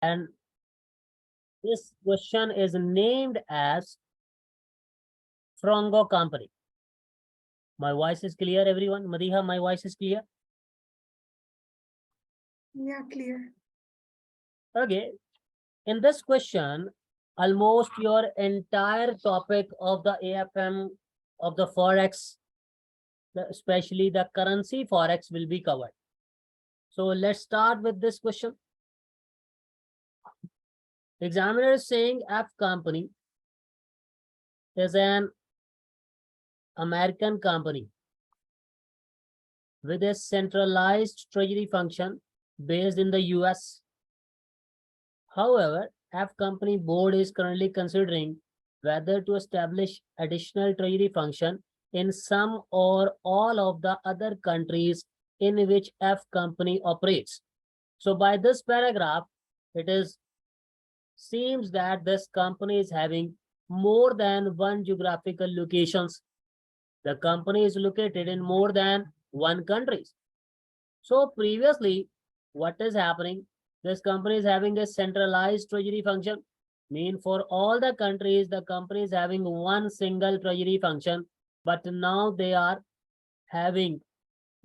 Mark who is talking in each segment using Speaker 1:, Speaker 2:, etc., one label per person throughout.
Speaker 1: And this question is named as FORENGOCH company. My voice is clear, everyone? Madiha, my voice is clear?
Speaker 2: Yeah, clear.
Speaker 1: Okay. In this question, almost your entire topic of the AFM of the Forex, especially the currency Forex, will be covered. So let's start with this question. Examiner is saying F company is an American company with a centralized treasury function based in the US. However, F company board is currently considering whether to establish additional treasury function in some or all of the other countries in which F company operates. So by this paragraph, it seems that this company is having more than one geographical locations. The company is located in more than one country. So previously, what is happening? This company is having a centralized treasury function. Mean for all the countries, the company is having one single treasury function, but now they are having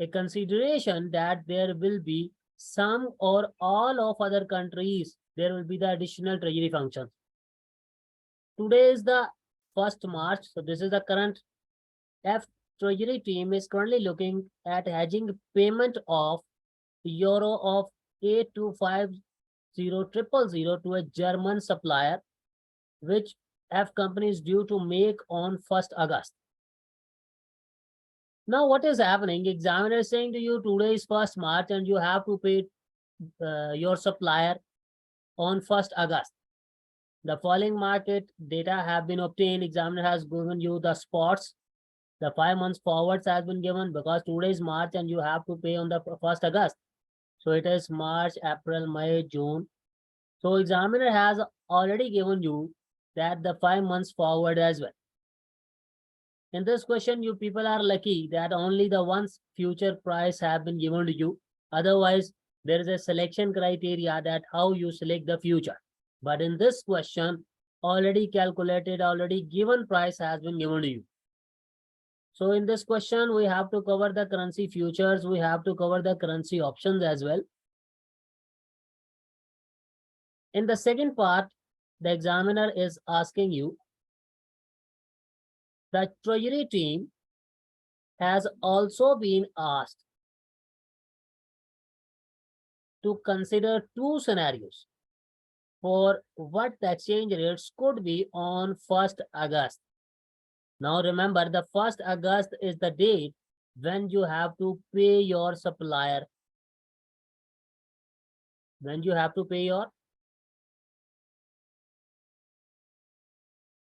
Speaker 1: a consideration that there will be some or all of other countries, there will be the additional treasury functions. Today is the 1st March, so this is the current F treasury team is currently looking at hedging payment of euro of 8250,000 to a German supplier, which F company is due to make on 1st August. Now what is happening? Examiner is saying to you today is 1st March and you have to pay your supplier on 1st August. The following market data have been obtained. Examiner has given you the spots. The 5 months forwards has been given because today is March and you have to pay on the 1st August. So it is March, April, May, June. So examiner has already given you that the 5 months forward as well. In this question, you people are lucky that only the one's future price have been given to you. Otherwise, there is a selection criteria that how you select the future. But in this question, already calculated, already given price has been given to you. So in this question, we have to cover the currency futures. We have to cover the currency options as well. In the second part, the examiner is asking you, the treasury team has also been asked to consider 2 scenarios for what the exchange rates could be on 1st August. Now remember, the 1st August is the date when you have to pay your supplier. When you have to pay your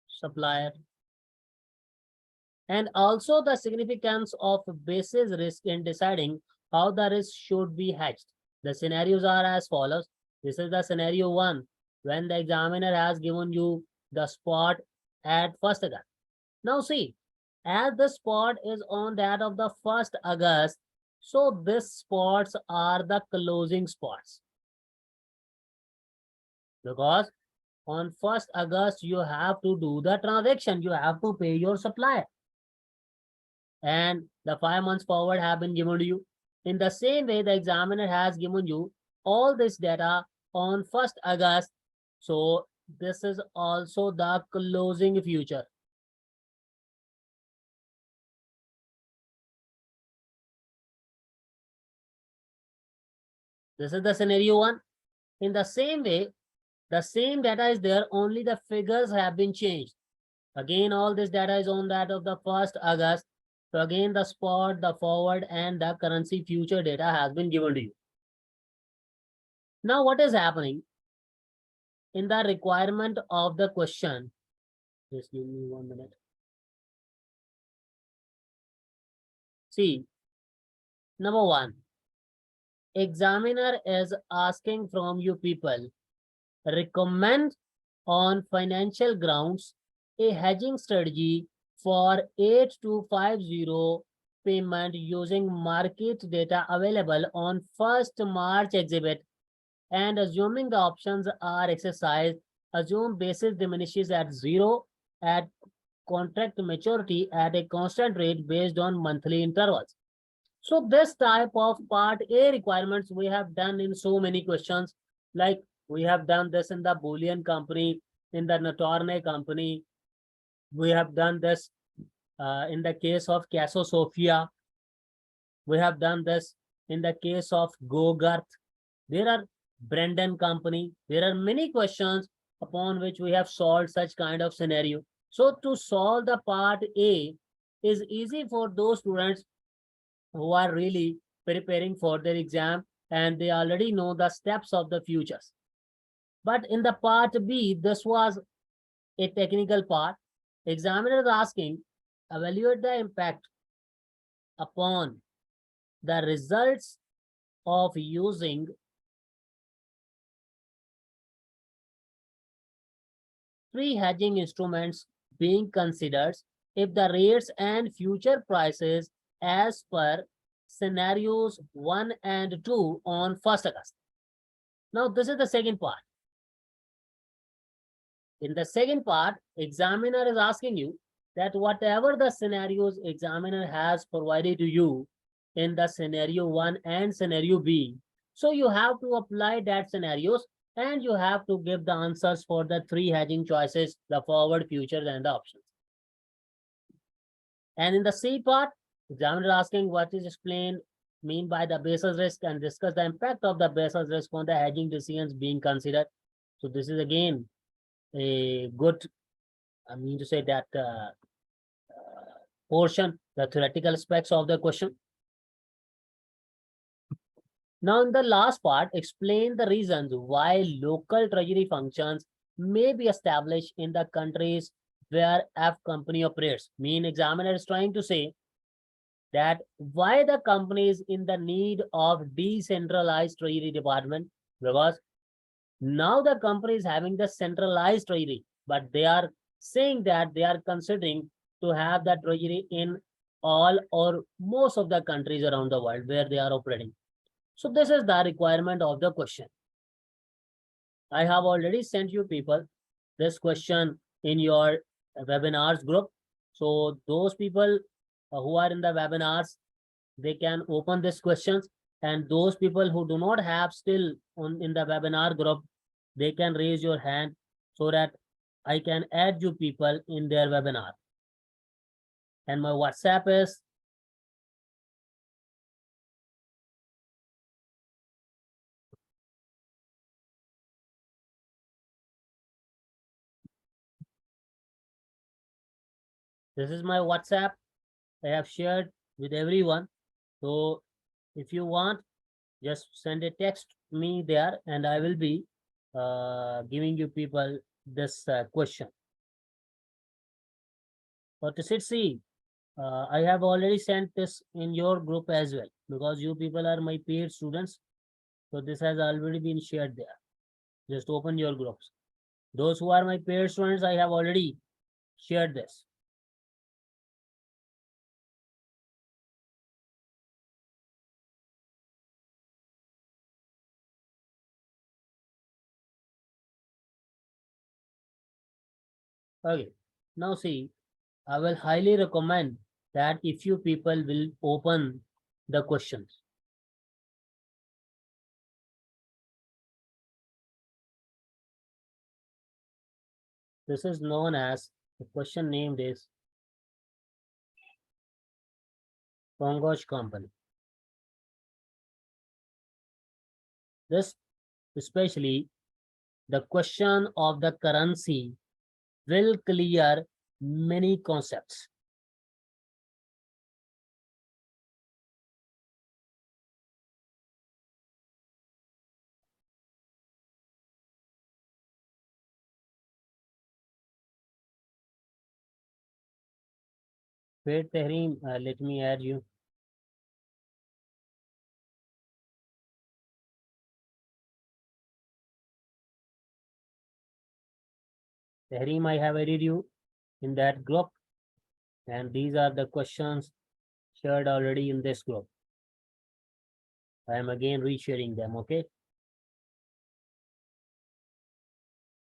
Speaker 1: supplier. And also the significance of basis risk in deciding how the risk should be hedged. The scenarios are as follows. This is the scenario 1, when the examiner has given you the spot at 1st August. Now see, as the spot is on that of the 1st August, so these spots are the closing spots. Because on 1st August, you have to do the transaction. You have to pay your supplier. And the 5 months forward have been given to you. In the same way, the examiner has given you all this data on 1st August. So this is also the closing future. This is the scenario 1. In the same way, the same data is there, only the figures have been changed. Again, all this data is on that of the 1st August. So again, the spot, the forward, and the currency future data has been given to you. Now, what is happening? In the requirement of the question, just give me 1 minute. See, number 1, examiner is asking from you people, recommend on financial grounds a hedging strategy for 8250 payment using market data available on 1st March exhibit and assuming the options are exercised, assume basis diminishes at zero at contract maturity at a constant rate based on monthly intervals. So this type of part A requirements we have done in so many questions, like we have done this in the Boolean company, in the Notorne company. We have done this in the case of Caso Sofia. We have done this in the case of Gogarth. There are Brendan company. There are many questions upon which we have solved such kind of scenario. So to solve the part A is easy for those students who are really preparing for their exam and they already know the steps of the futures. But in the part B, this was a technical part. Examiner is asking, evaluate the impact upon the results of using three hedging instruments being considered if the rates and future prices as per scenarios 1 and 2 on 1st August. Now, this is the second part. In the second part, examiner is asking you that whatever the scenarios examiner has provided to you in the scenario 1 and scenario B, so you have to apply that scenarios and you have to give the answers for the three hedging choices, the forward, futures, and the options. And in the C part, examiner is asking what is explained mean by the basis risk and discuss the impact of the basis risk on the hedging decisions being considered. So this is again a good, I mean to say that portion, the theoretical aspects of the question. Now, in the last part, explain the reasons why local treasury functions may be established in the countries where F company operates. Mean examiner is trying to say that why the company is in the need of decentralized treasury department, because now the company is having the centralized treasury, but they are saying that they are considering to have that treasury in all or most of the countries around the world where they are operating. So this is the requirement of the question. I have already sent you people this question in your webinars group. So those people who are in the webinars, they can open these questions, and those people who do not have still in the webinar group, they can raise your hand so that I can add you people in their webinar. And my WhatsApp is this is my WhatsApp. I have shared with everyone. So if you want, just send a text me there and I will be giving you people this question. But see, I have already sent this in your group as well because you people are my paid students. So this has already been shared there. Just open your groups. Those who are my paid students, I have already shared this. Okay. Now see, I will highly recommend that if you people will open the questions. This is known as, the question named is FORENGOCH company. This especially the question of the currency will clear many concepts. Wait, Tehreem, let me add you. Tehreem, I have added you in that group, and these are the questions shared already in this group. I am again resharing them, okay?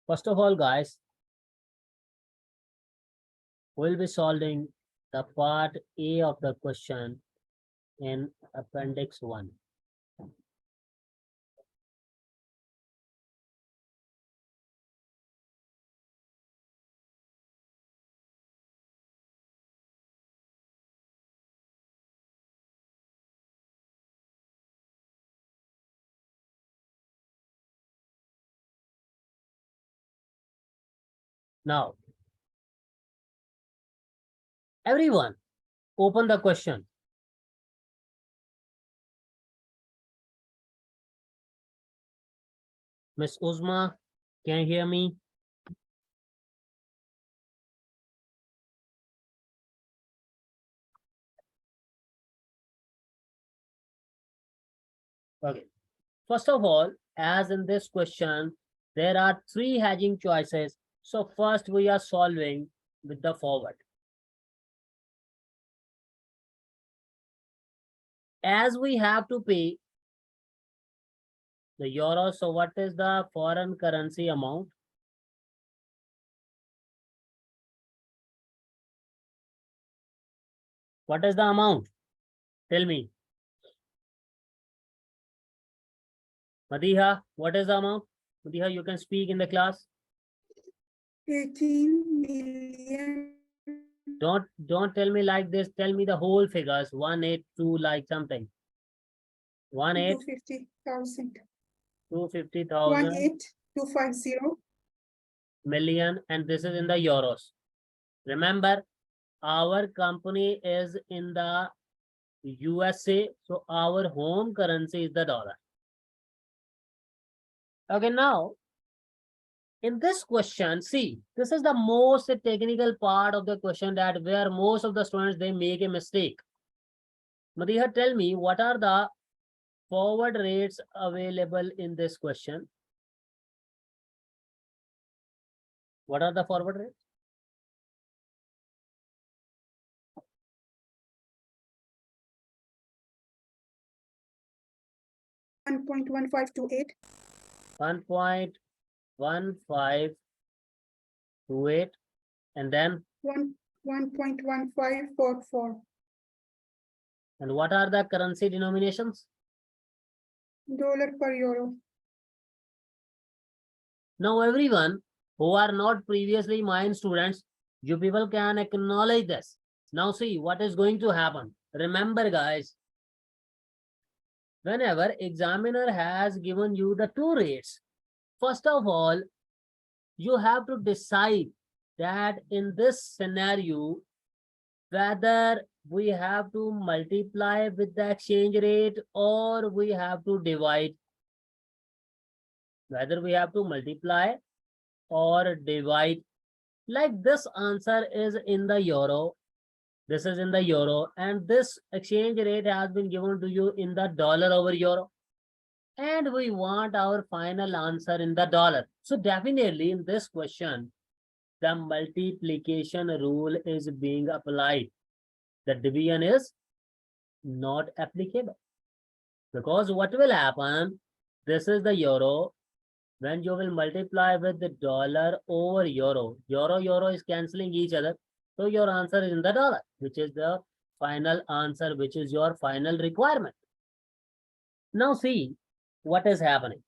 Speaker 1: First of all, guys, we'll be solving the part A of the question in appendix 1. Now, everyone, open the question. Miss Uzma, can you hear me? Okay. First of all, as in this question, there are 3 hedging choices. So first we are solving with the forward. As we have to pay the euro, so what is the foreign currency amount? What is the amount? Tell me. Madiha, what is the amount? Madiha, you can speak in the class.
Speaker 2: 18 million.
Speaker 1: Don't tell me like this. Tell me the whole figures. 182 like something.
Speaker 2: 250,000.
Speaker 1: 250,000
Speaker 2: 18250
Speaker 1: million, and this is in the euros. Remember, our company is in the USA, so our home currency is the dollar. Okay, now in this question, see, this is the most technical part of the question, that where most of the students they make a mistake. Madiha, tell me, what are the forward rates available in this question? What are the forward rates?
Speaker 2: 1.1528.
Speaker 1: 1.1528, and then
Speaker 2: 1.1544.
Speaker 1: and what are the currency denominations?
Speaker 2: Dollar per euro.
Speaker 1: Now everyone who are not previously mine students, you people can acknowledge this. Now see what is going to happen. Remember guys, whenever examiner has given you the 2 rates, first of all, you have to decide that in this scenario, whether we have to multiply with the exchange rate or we have to divide. Whether we have to multiply or divide. Like this answer is in the euro. This is in the euro, and this exchange rate has been given to you in the dollar over euro. And we want our final answer in the dollar. So definitely in this question, the multiplication rule is being applied. The division is not applicable. Because what will happen? This is the euro. When you will multiply with the dollar over euro, euro is cancelling each other. So your answer is in the dollar, which is the final answer, which is your final requirement. Now see what is happening.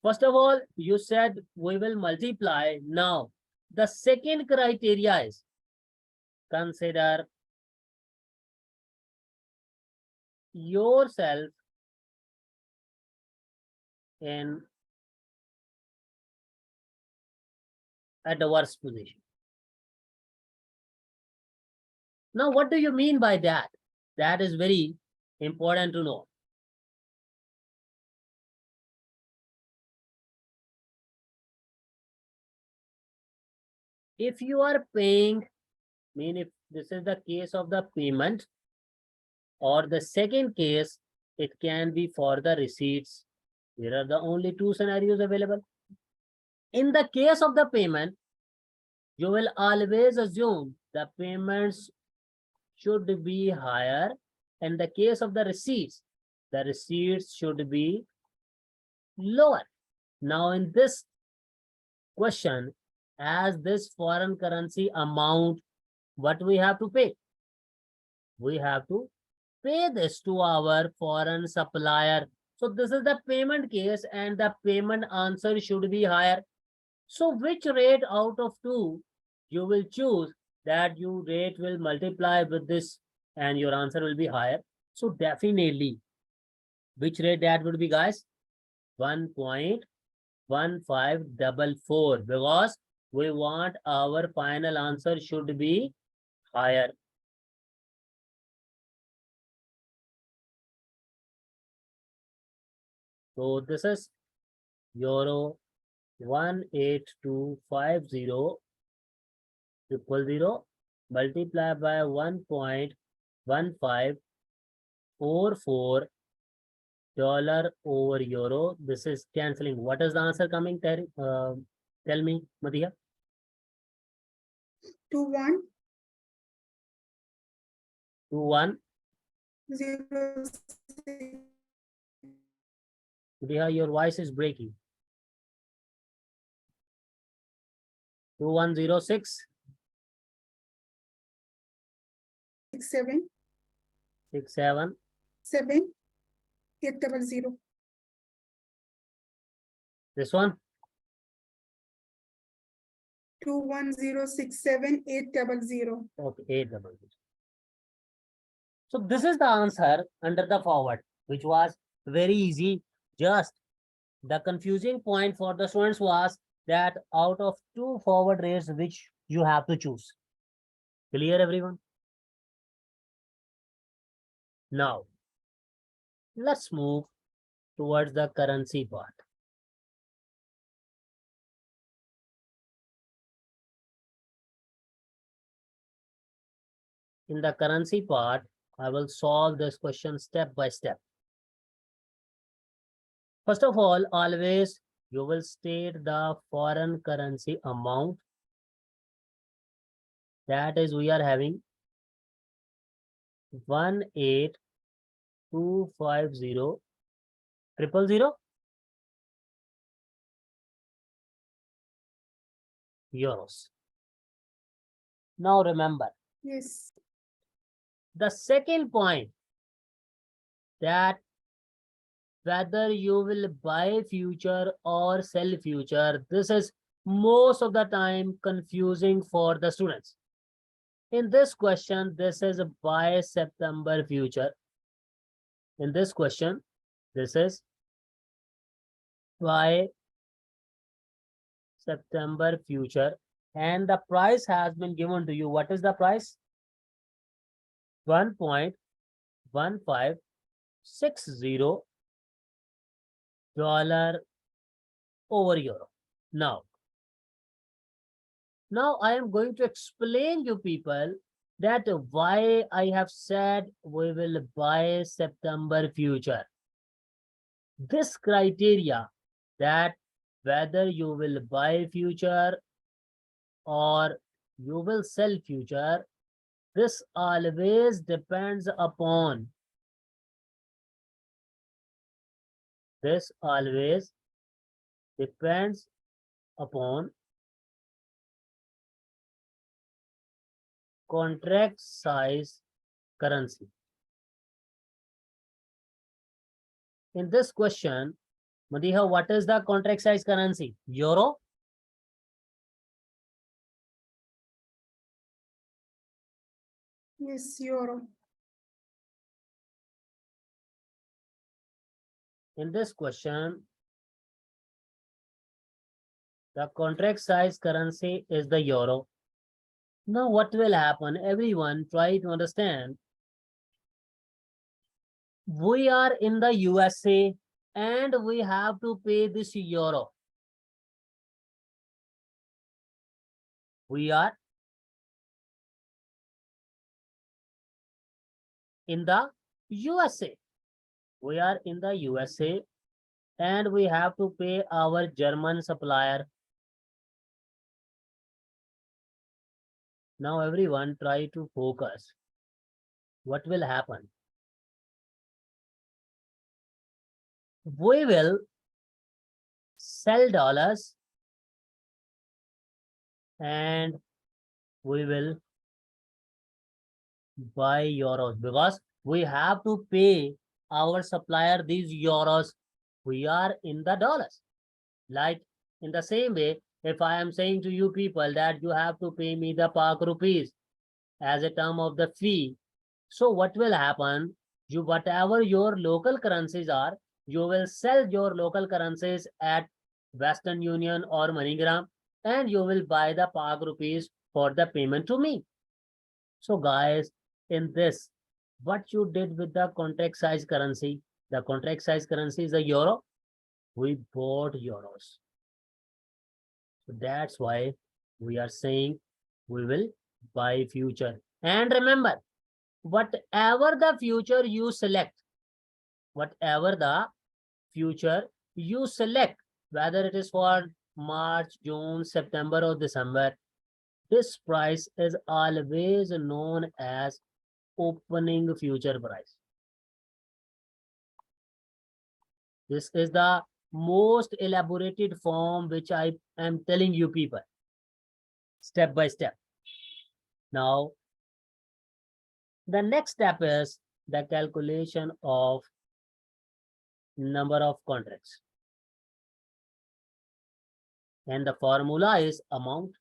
Speaker 1: First of all, you said we will multiply. Now, the second criteria is consider yourself in adverse position. Now, what do you mean by that? That is very important to know. If you are paying, if this is the case of the payment, or the second case, it can be for the receipts. There are the only 2 scenarios available. In the case of the payment, you will always assume the payments should be higher. In the case of the receipts should be lower. Now in this question, as this foreign currency amount, what we have to pay? We have to pay this to our foreign supplier. So this is the payment case and the payment answer should be higher. So which rate out of two you will choose, that you rate will multiply with this and your answer will be higher? So definitely, which rate that would be, guys? 1.1544, because we want our final answer should be higher. So this is euro 18250 multiplied by 1.1544 dollar over euro. This is cancelling. What is the answer coming? Tell me, Madhya.
Speaker 2: 21
Speaker 1: 21.
Speaker 2: 0
Speaker 1: Madhya, your voice is breaking. 2106
Speaker 2: 67
Speaker 1: 67
Speaker 2: 7 800.
Speaker 1: This one
Speaker 2: 21067 800.
Speaker 1: okay, 800. So this is the answer under the forward, which was very easy. Just the confusing point for the students was that out of two forward rates which you have to choose. Clear, everyone? Now let's move towards the currency part. In the currency part, I will solve this question step by step. First of all, always you will state the foreign currency amount. That is, we are having 18250 euros. Now remember,
Speaker 2: Yes.
Speaker 1: the second point, that whether you will buy future or sell future, this is most of the time confusing for the students. In this question, this is buy September future. In this question, this is buy September future, and the price has been given to you. What is the price? 1.1560 dollar over euro. Now I am going to explain you people that why I have said we will buy September future. This criteria, that whether you will buy future or you will sell future, this always depends upon contract size currency. In this question, Madiha, what is the contract size currency? Euro?
Speaker 2: Yes, euro.
Speaker 1: In this question, the contract size currency is the euro. Now what will happen? Everyone try to understand. We are in the USA and we have to pay this euro. We are in the USA. We are in the USA and we have to pay our German supplier. Now everyone try to focus. What will happen? We will sell dollars and we will buy euros because we have to pay our supplier these euros. We are in the dollars. Like in the same way, if I am saying to you people that you have to pay me the Pak rupees as a term of the fee, so what will happen? You whatever your local currencies are, you will sell your local currencies at Western Union or MoneyGram, and you will buy the Pak rupees for the payment to me. So guys, in this, what you did with the contract size currency, the contract size currency is a euro. We bought euros. So that's why we are saying we will buy future. And remember, whatever the future you select, whatever the future you select, whether it is for March, June, September, or December, this price is always known as opening future price. This is the most elaborated form which I am telling you people step by step. Now, the next step is the calculation of number of contracts. And the formula is amount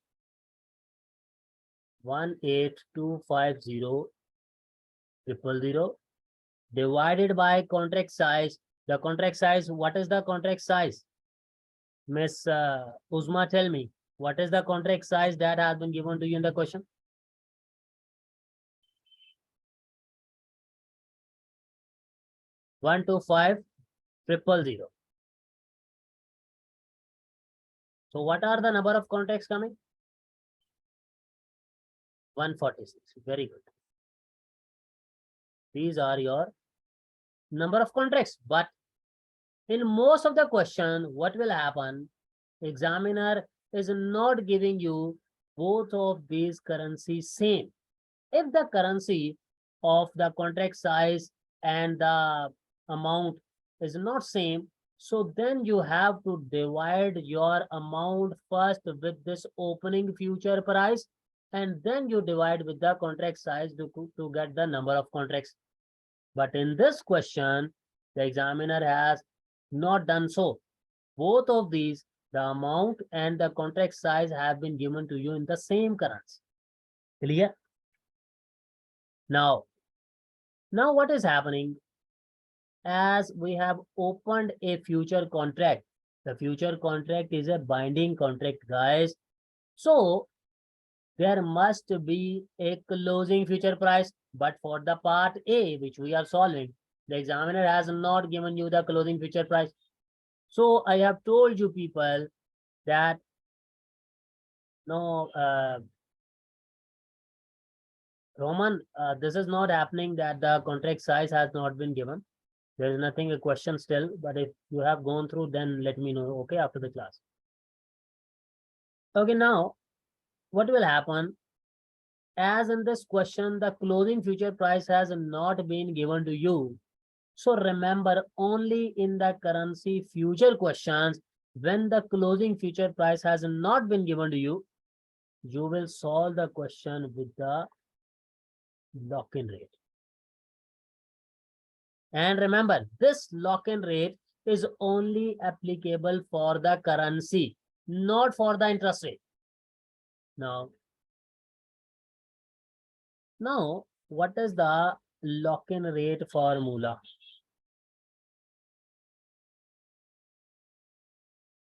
Speaker 1: 18250,000 divided by contract size. The contract size, what is the contract size? Miss Uzma, tell me, what is the contract size that has been given to you in the question? 125,000. So what are the number of contracts coming? 146. Very good. These are your number of contracts. But in most of the question, what will happen? Examiner is not giving you both of these currencies same. If the currency of the contract size and the amount is not same, so then you have to divide your amount first with this opening future price, and then you divide with the contract size to get the number of contracts. But in this question, the examiner has not done so. Both of these, the amount and the contract size, have been given to you in the same currency. Clear? Now what is happening? As we have opened a future contract, the future contract is a binding contract, guys. So there must be a closing future price. But for the part A, which we are solving, the examiner has not given you the closing future price. So I have told you people that no, Roman, this is not happening that the contract size has not been given. There is nothing, a question still, but if you have gone through, then let me know, okay, after the class. Okay, now, what will happen? As in this question, the closing future price has not been given to you. So remember, only in the currency future questions, when the closing future price has not been given to you, you will solve the question with the lock-in rate. And remember, this lock-in rate is only applicable for the currency, not for the interest rate. Now, what is the lock-in rate formula?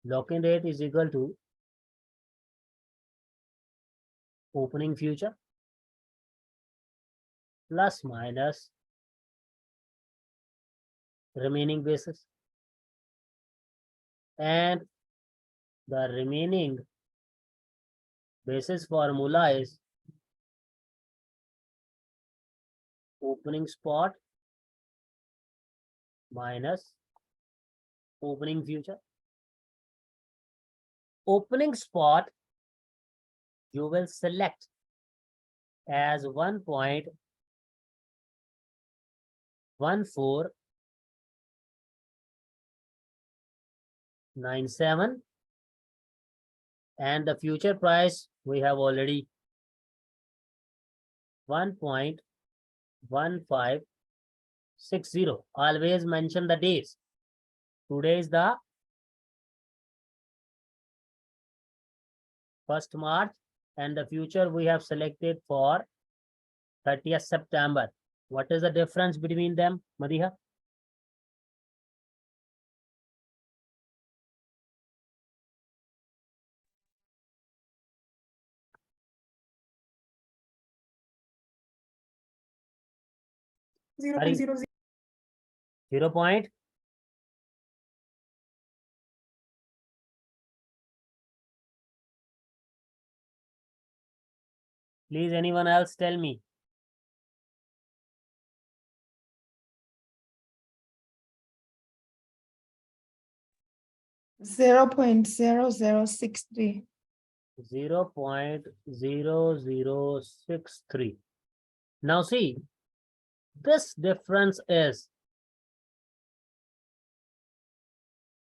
Speaker 1: Lock-in rate is equal to opening future plus minus remaining basis. And the remaining basis formula is opening spot minus opening future. Opening spot you will select as 1.1497 And the future price, we have already 1.1560. Always mention the days. Today is the 1st March and the future we have selected for 30th September. What is the difference between them, Madiha?
Speaker 2: 0.00.
Speaker 1: 0 point. Please, anyone else tell me.
Speaker 3: 0.0063.
Speaker 1: 0.0063. Now see, this difference is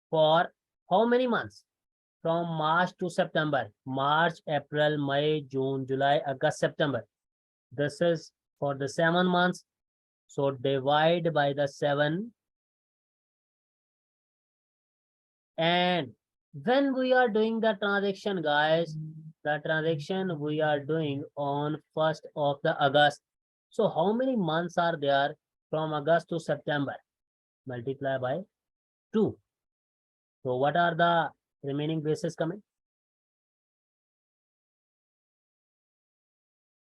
Speaker 1: for how many months? From March to September. March, April, May, June, July, August, September. This is for the 7 months. So divide by the 7. And when we are doing the transaction, guys, the transaction we are doing on 1st of the August. So how many months are there from August to September? Multiply by 2. So what are the remaining bases coming?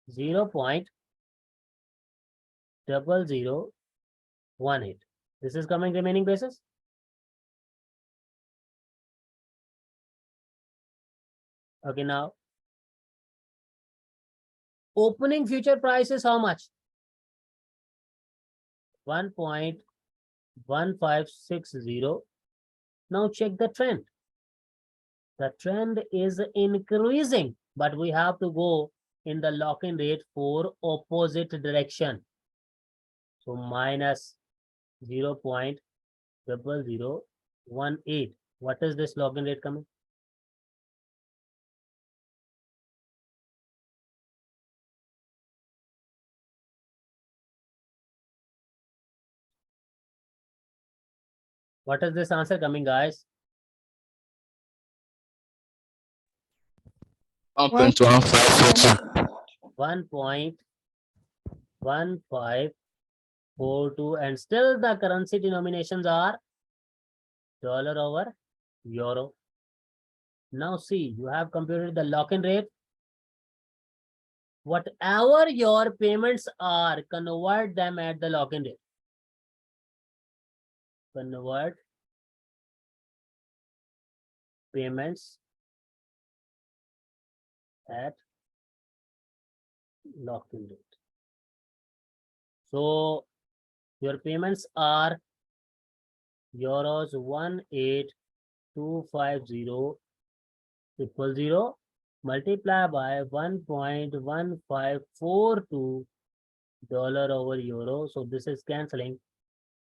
Speaker 1: 0.0018. This is coming remaining basis. Okay, now opening future price is how much? 1.1560. Now check the trend. The trend is increasing, but we have to go in the lock-in rate for opposite direction. So minus 0.0018. What is this lock-in rate coming? What is this answer coming, guys?
Speaker 3: 1.1542.
Speaker 1: 1.1542, and still the currency denominations are dollar over euro. Now see, you have computed the lock-in rate. Whatever your payments are, convert them at the lock-in rate. Convert payments at lock-in rate. So your payments are euros 18250,000 multiply by 1.1542 dollar over euro. So this is cancelling.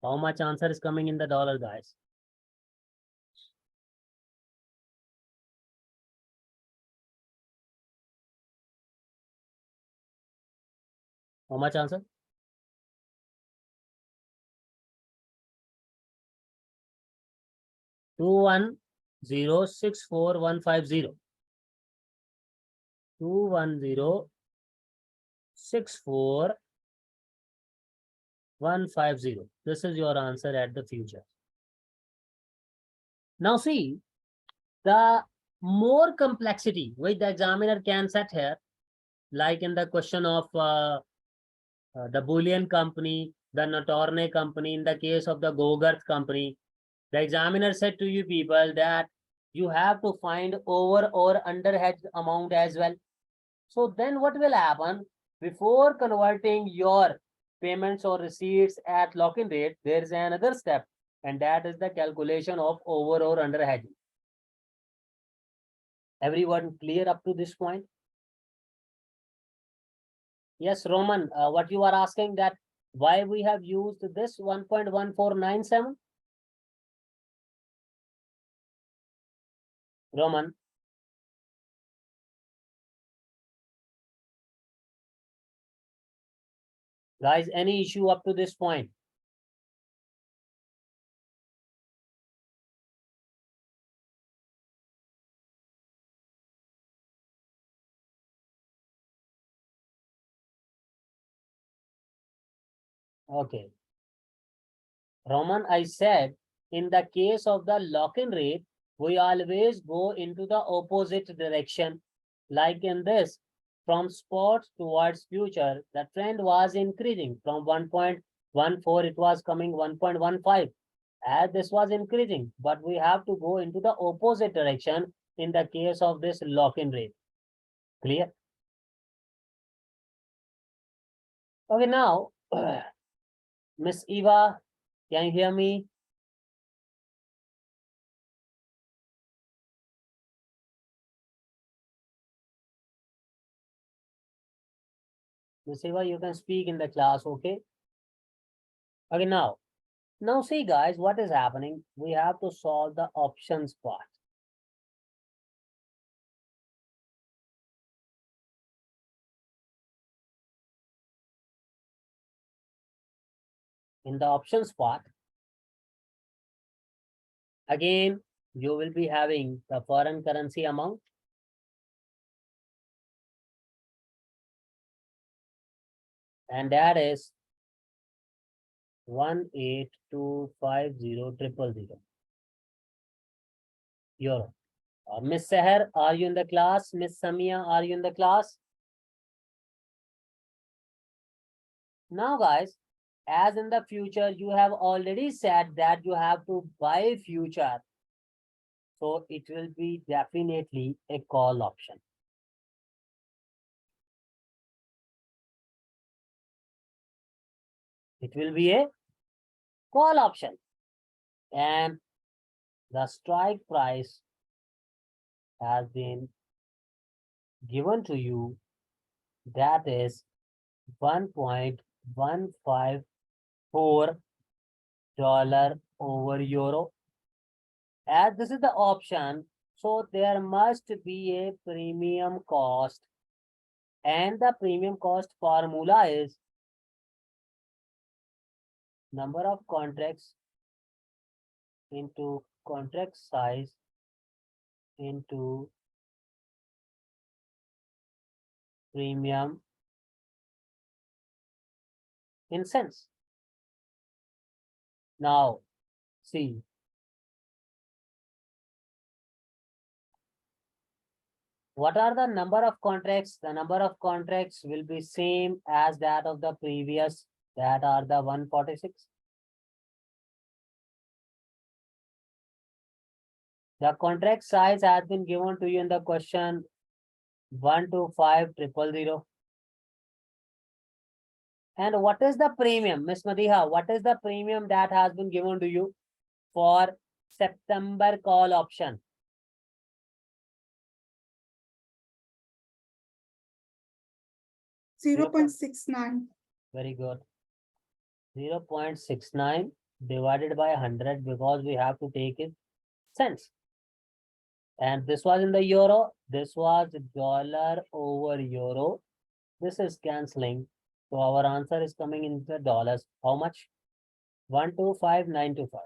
Speaker 1: How much answer is coming in the dollar, guys? How much answer? 210,64150. 210,64150. This is your answer at the future. Now see, the more complexity which the examiner can set here, like in the question of the Boolean company, the Notorne company, in the case of the Gogarth company, the examiner said to you people that you have to find over or under hedged amount as well. So then what will happen? Before converting your payments or receipts at lock-in rate, there is another step, and that is the calculation of over or under hedging. Everyone clear up to this point? Yes, Roman, what you are asking, that why we have used this 1.1497? Roman. Guys, any issue up to this point? Okay. Roman, I said, in the case of the lock-in rate, we always go into the opposite direction. Like in this, from spot towards future, the trend was increasing from 1.14, it was coming 1.15. As this was increasing, but we have to go into the opposite direction in the case of this lock-in rate. Clear? Okay, now, Miss Eva, can you hear me? Miss Eva, you can speak in the class, okay? Okay, now see guys, what is happening? We have to solve the options part. In the options part, again, you will be having the foreign currency amount. And that is 18250,000 euro. Miss Seher, are you in the class? Miss Samia, are you in the class? Now, guys, as in the future, you have already said that you have to buy future. So it will be definitely a call option. It will be a call option. And the strike price has been given to you, that is $1.154 over euro. As this is the option, so there must be a premium cost, and the premium cost formula is number of contracts into contract size into premium in cents. Now, see, what are the number of contracts? The number of contracts will be same as that of the previous, that are the 146. The contract size has been given to you in the question 125,000. And what is the premium, Miss Madiha? What is the premium that has been given to you for September call option?
Speaker 2: 0.69.
Speaker 1: Very good. 0.69 divided by 100, because we have to take it cents. And this was in the euro. This was dollar over euro. This is cancelling. So our answer is coming in the dollars. How much? 125,925.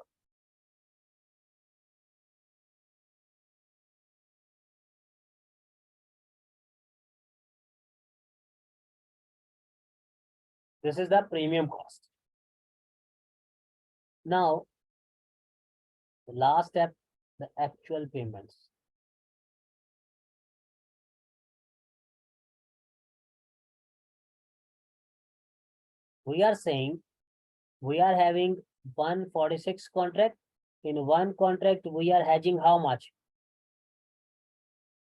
Speaker 1: This is the premium cost. Now, the last step, the actual payments. We are saying we are having 146 contract. In one contract, we are hedging how much?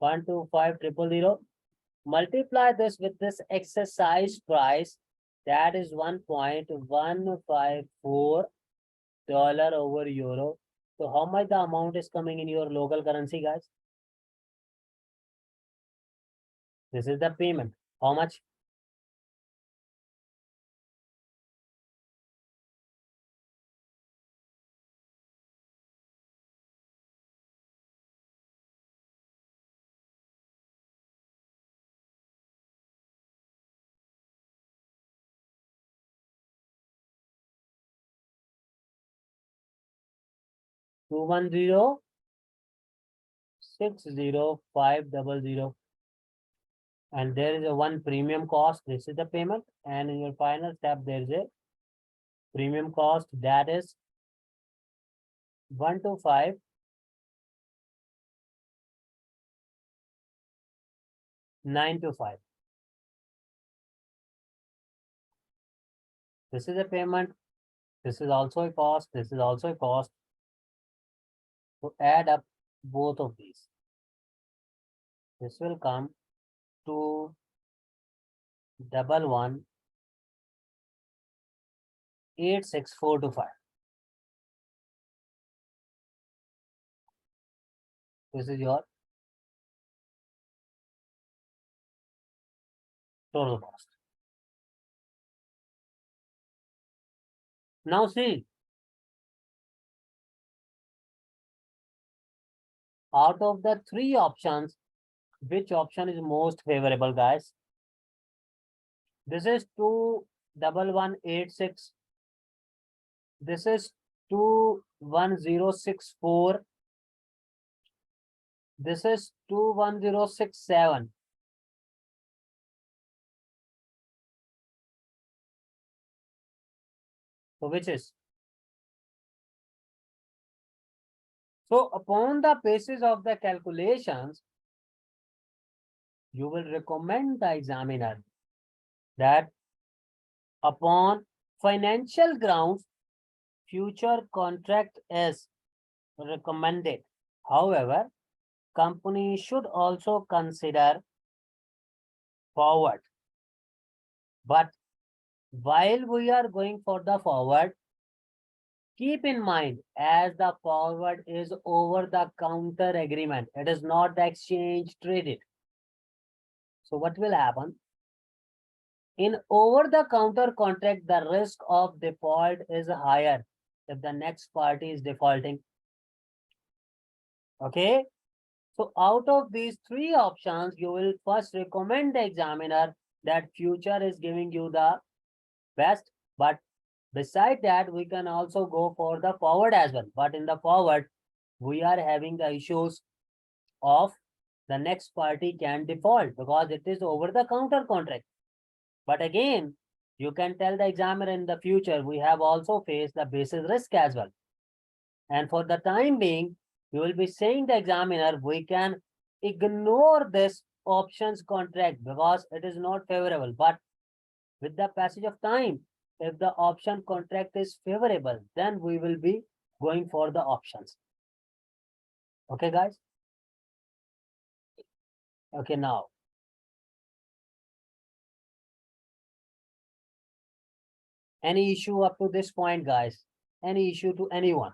Speaker 1: 125,000. Multiply this with this exercise price, that is $1.154 over euro. So how much the amount is coming in your local currency, guys? This is the payment. How much? 210-60500. And there is a one premium cost. This is the payment. And in your final step, there is a premium cost that is 125 925. This is a payment. This is also a cost. This is also a cost. To add up both of these, this will come to 11,86425. This is your total cost. Now see, out of the three options, which option is most favorable, guys? This is 21186. This is 21064. This is 21067. So which is? So upon the basis of the calculations, you will recommend the examiner that upon financial grounds, future contract is recommended. However, company should also consider forward. But while we are going for the forward, keep in mind, as the forward is over the counter agreement, it is not the exchange traded. So what will happen? In over the counter contract, the risk of default is higher if the next party is defaulting. Okay. So out of these three options, you will first recommend the examiner that future is giving you the best. But beside that, we can also go for the forward as well. But in the forward, we are having the issues of the next party can default because it is over the counter contract. But again, you can tell the examiner in the future, we have also faced the basis risk as well. And for the time being, you will be saying the examiner, we can ignore this options contract because it is not favorable. But with the passage of time, if the option contract is favorable, then we will be going for the options. Okay, guys? Okay, now. Any issue up to this point, guys? Any issue to anyone?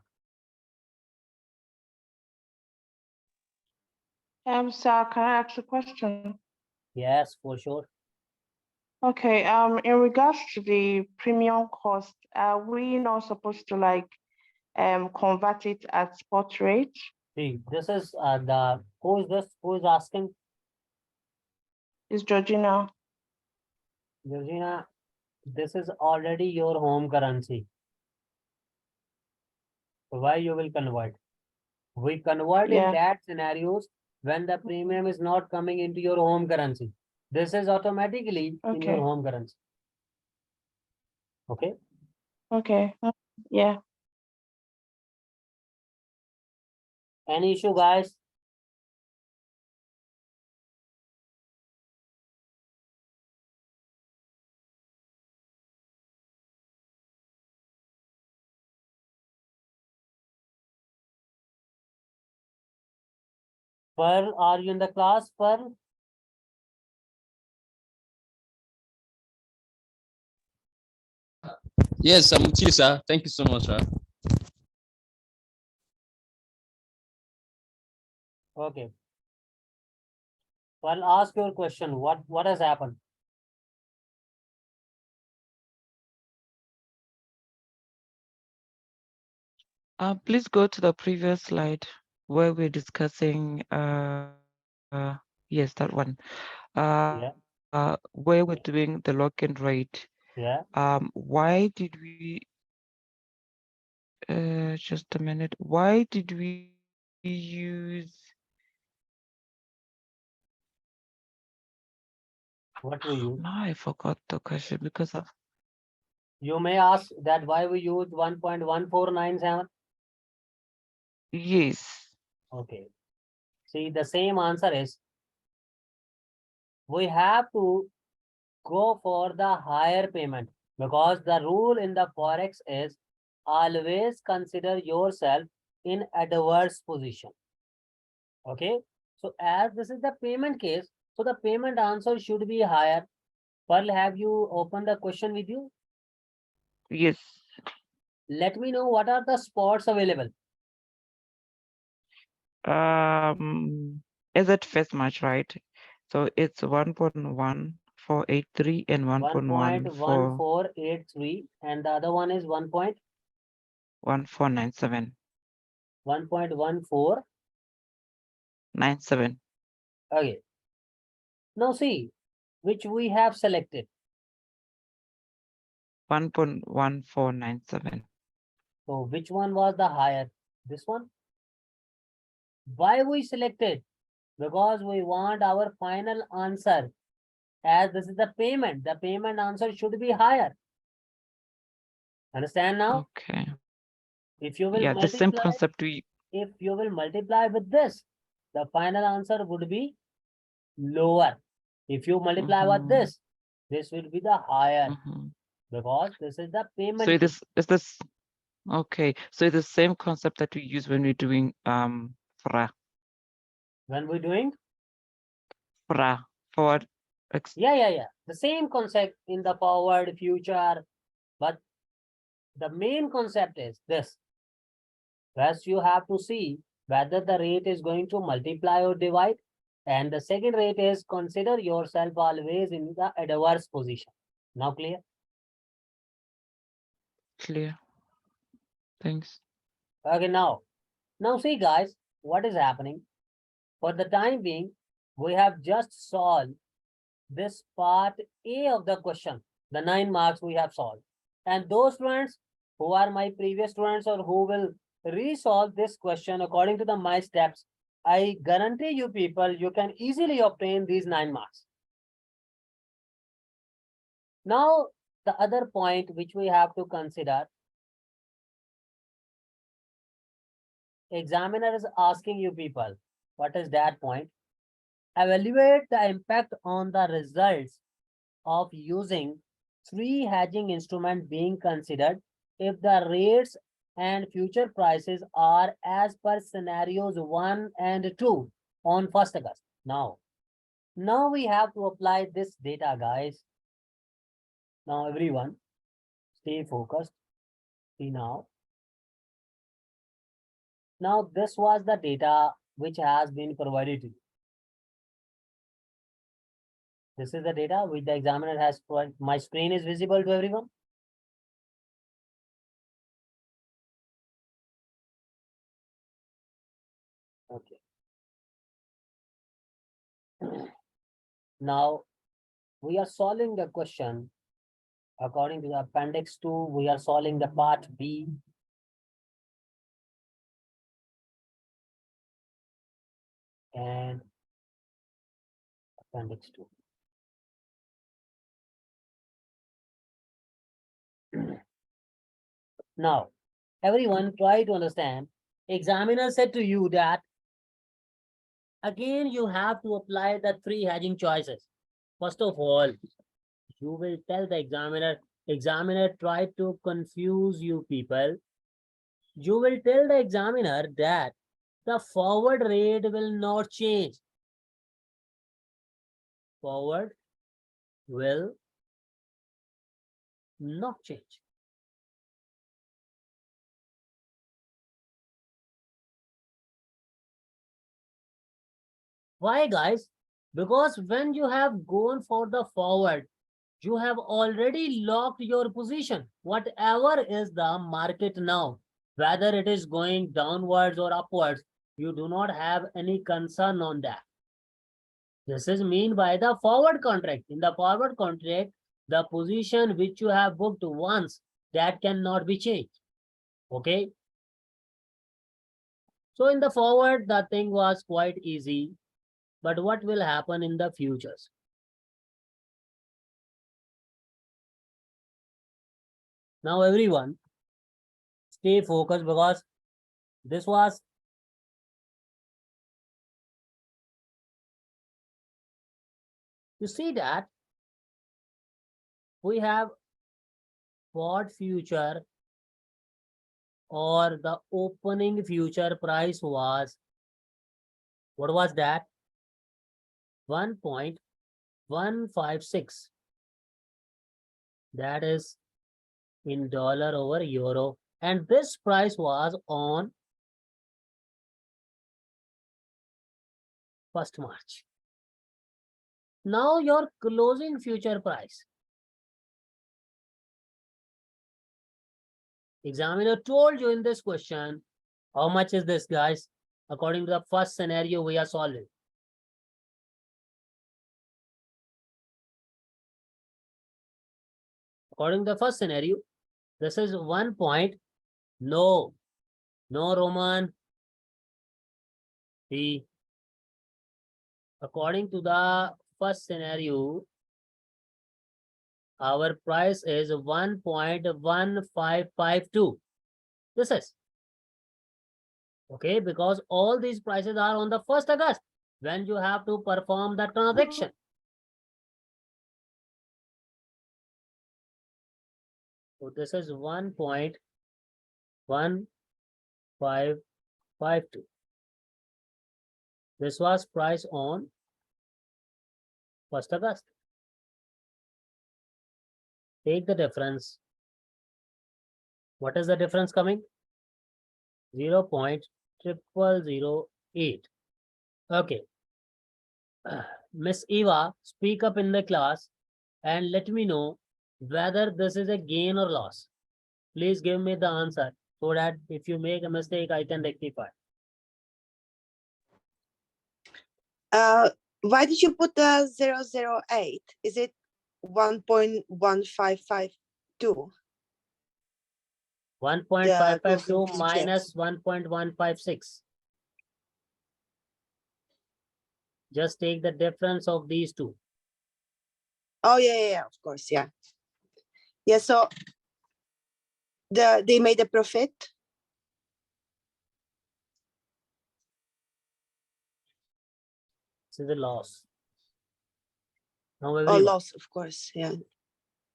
Speaker 4: Sir, can I ask a question?
Speaker 1: Yes, for sure.
Speaker 4: Okay, in regards to the premium cost, are we not supposed to like convert it at spot rate?
Speaker 1: See, this is the who is this? Who is asking?
Speaker 4: Is Georgina?
Speaker 1: Georgina, this is already your home currency. So why you will convert? We convert in
Speaker 4: Yeah.
Speaker 1: that scenarios when the premium is not coming into your home currency. This is automatically in your
Speaker 4: Okay.
Speaker 1: home currency. Okay.
Speaker 4: Okay. Yeah.
Speaker 1: Any issue, guys? Pearl, are you in the class, Pearl?
Speaker 3: Yes, I'm with you, sir. Thank you so much, sir.
Speaker 1: Okay. Pearl, ask your question. What has happened?
Speaker 5: Please go to the previous slide where we're discussing, yes, that one,
Speaker 1: Yeah.
Speaker 5: where we're doing the lock-in rate.
Speaker 1: Yeah.
Speaker 5: Why did we Just a minute. Why did we use?
Speaker 1: What we use?
Speaker 5: Now I forgot the question because of.
Speaker 1: You may ask that why we use 1.1497.
Speaker 5: Yes.
Speaker 1: Okay. See, the same answer is we have to go for the higher payment because the rule in the forex is always consider yourself in adverse position. Okay. So as this is the payment case, so the payment answer should be higher. Pearl, have you opened the question with you?
Speaker 5: Yes.
Speaker 1: Let me know what are the spots available.
Speaker 5: Is it first match, right? So it's 1.1483 and 1.14
Speaker 1: 1.1483 and the other one is
Speaker 5: 1497.
Speaker 1: 1.14.
Speaker 5: 97.
Speaker 1: Okay. Now see which we have selected.
Speaker 5: 1.1497.
Speaker 1: So which one was the higher? This one. Why we selected? Because we want our final answer. As this is the payment answer should be higher. Understand now?
Speaker 5: Okay.
Speaker 1: If you will
Speaker 5: Yeah, the same
Speaker 1: multiply,
Speaker 5: concept we.
Speaker 1: if you will multiply with this, the final answer would be lower. If you multiply with
Speaker 5: Mhm,
Speaker 1: this will be the higher
Speaker 5: mhm.
Speaker 1: because this is the
Speaker 5: So
Speaker 1: payment.
Speaker 5: it is this. Okay, so it's the same concept that we use when we're doing FRA.
Speaker 1: When we're doing,
Speaker 5: FRA forward.
Speaker 1: yeah. The same concept in the forward, future, but the main concept is this. First, you have to see whether the rate is going to multiply or divide. And the second rate is consider yourself always in the adverse position. Now clear?
Speaker 5: Clear. Thanks.
Speaker 1: Okay, now see guys, what is happening? For the time being, we have just solved this part A of the question. The 9 marks we have solved. And those students who are my previous students or who will resolve this question according to my steps, I guarantee you people, you can easily obtain these 9 marks. Now, the other point which we have to consider, examiner is asking you people, what is that point? Evaluate the impact on the results of using 3 hedging instruments being considered if the rates and future prices are as per scenarios 1 and 2 on 1st August. Now we have to apply this data, guys. Now everyone, stay focused. See now. Now this was the data which has been provided to you. This is the data which the examiner has provided. My screen is visible to everyone. Okay. Now we are solving the question according to the appendix 2. We are solving the part B. And appendix 2. Now, everyone try to understand. Examiner said to you that again you have to apply the 3 hedging choices. First of all, you will tell the examiner tried to confuse you people. You will tell the examiner that the forward rate will not change. Forward will not change. Why, guys? Because when you have gone for the forward, you have already locked your position. Whatever is the market now, whether it is going downwards or upwards, you do not have any concern on that. This is mean by the forward contract. In the forward contract, the position which you have booked once, that cannot be changed. Okay. So in the forward, the thing was quite easy, but what will happen in the futures? Now everyone, stay focused because this was you see that we have spot future or the opening future price was, what was that? 1.156. That is in dollar over euro. And this price was on 1st March. Now your closing future price. Examiner told you in this question, how much is this, guys? According to the first scenario we are solving. According to the first scenario, this is 1 point. No, Roman. See, according to the first scenario, our price is 1.1552. This is okay because all these prices are on the 1st August when you have to perform the transaction. So this is 1.1552. This was price on 1st August. Take the difference. What is the difference coming? 0.0008. Okay. Miss Eva, speak up in the class and let me know whether this is a gain or loss. Please give me the answer so that if you make a mistake, I can rectify.
Speaker 6: Why did you put the 008? Is it 1.1552?
Speaker 1: 1.552
Speaker 6: closing
Speaker 1: minus 1.156. Just take the difference of these two.
Speaker 6: Oh yeah, of course, yeah. Yeah, so they made a profit.
Speaker 1: This is a loss. Now
Speaker 6: Or
Speaker 1: everyone,
Speaker 6: loss, of course, yeah.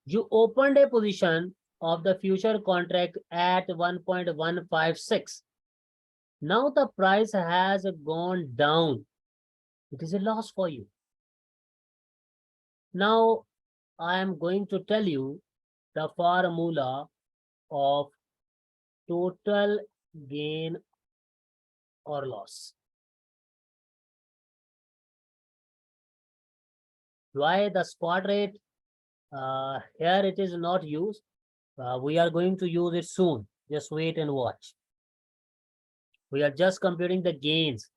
Speaker 1: you opened a position of the future contract at 1.156. Now the price has gone down. It is a loss for you. Now I am going to tell you the formula of total gain or loss. Why the spot rate? Here it is not used. We are going to use it soon. Just wait and watch. We are just computing the gains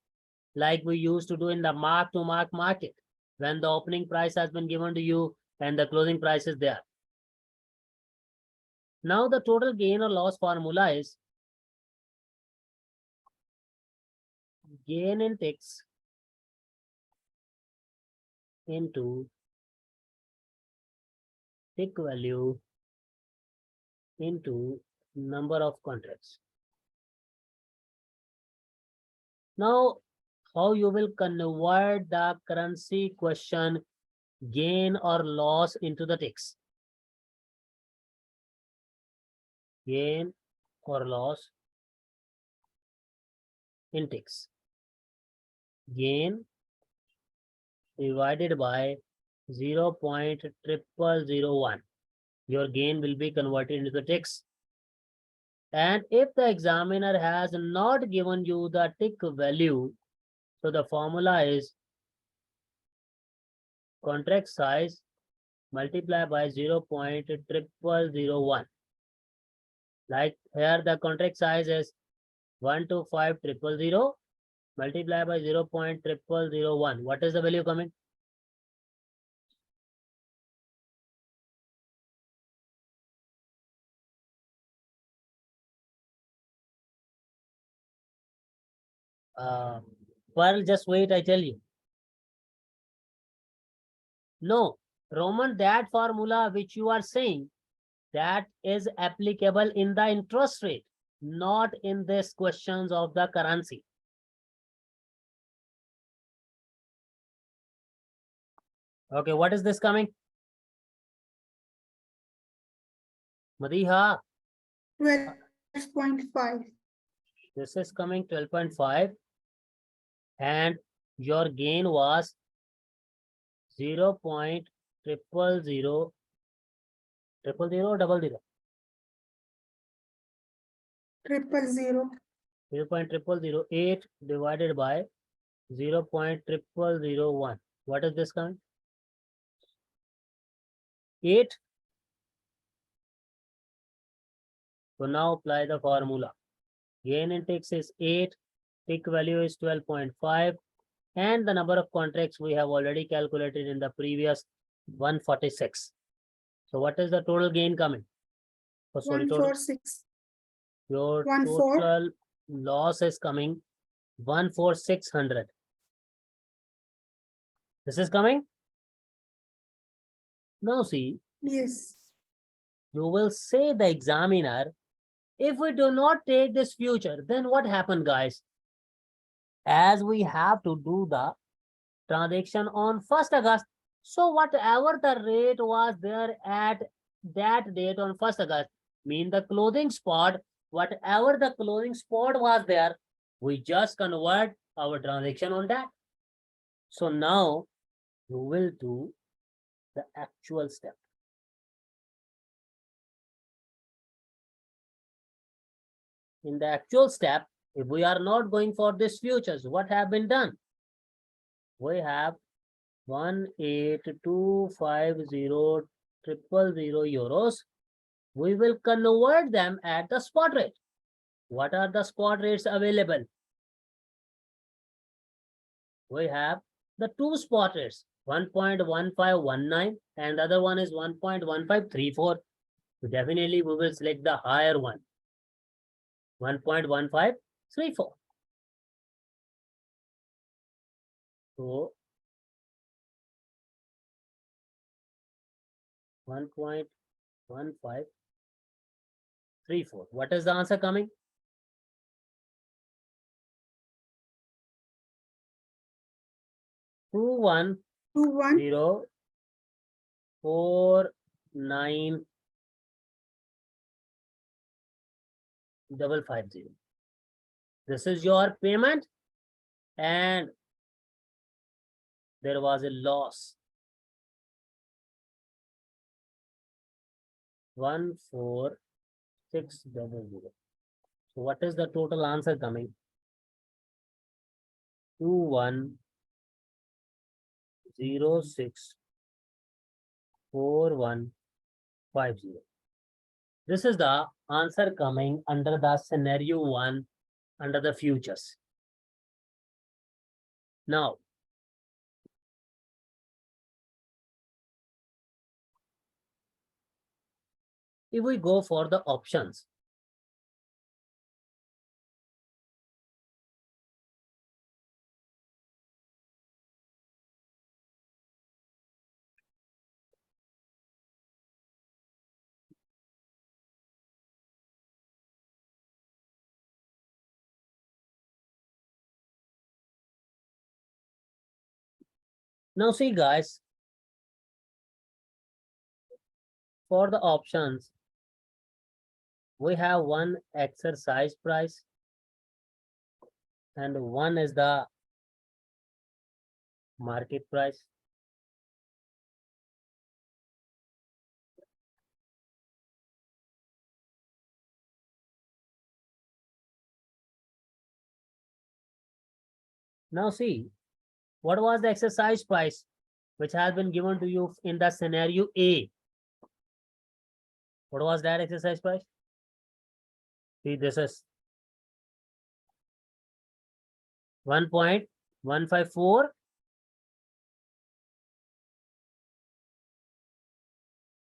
Speaker 1: like we used to do in the mark-to-market market when the opening price has been given to you and the closing price is there. Now the total gain or loss formula is gain in ticks into tick value into number of contracts. Now, how you will convert the currency question gain or loss into the ticks? Gain or loss in ticks. Gain divided by 0.0001. Your gain will be converted into the ticks. And if the examiner has not given you the tick value, so the formula is contract size multiplied by 0.0001. Like here the contract size is 125,000 multiplied by 0.0001. What is the value coming? Pearl, just wait, I tell you. No, Roman, that formula which you are saying, that is applicable in the interest rate, not in this questions of the currency. Okay, what is this coming? Madiha,
Speaker 2: 12.5.
Speaker 1: this is coming 12.5 and your gain was 0.0000000 or 0000?
Speaker 2: 0.000.
Speaker 1: 0.0008 divided by 0.0001. What is this coming? 8. So now apply the formula. Gain in ticks is 8, tick value is 12.5, and the number of contracts we have already calculated in the previous 146. So what is the total gain coming? Oh, sorry, total,
Speaker 2: 146.
Speaker 1: your
Speaker 2: 14.
Speaker 1: total loss is coming 14600. This is coming? Now see,
Speaker 2: Yes.
Speaker 1: you will say the examiner, if we do not take this future, then what happened, guys? As we have to do the transaction on 1st August, so whatever the rate was there at that date on 1st August, mean the clothing spot, whatever the clothing spot was there, we just convert our transaction on that. So now you will do the actual step. In the actual step, if we are not going for this futures, what have been done? We have 18250,000 euros. We will convert them at the spot rate. What are the spot rates available? We have the two spot rates, 1.1519 and the other one is 1.1534. So definitely we will select the higher one, 1.1534. So 1.1534. What is the answer coming? 21049,550. This is your payment and there was a loss. 14600. So what is the total answer coming? 21064150. This is the answer coming under the scenario 1 under the futures. Now, if we go for the options, now see guys, for the options, we have one exercise price and one is the market price. Now see, what was the exercise price which has been given to you in the scenario A? What was that exercise price? See, this is 1.154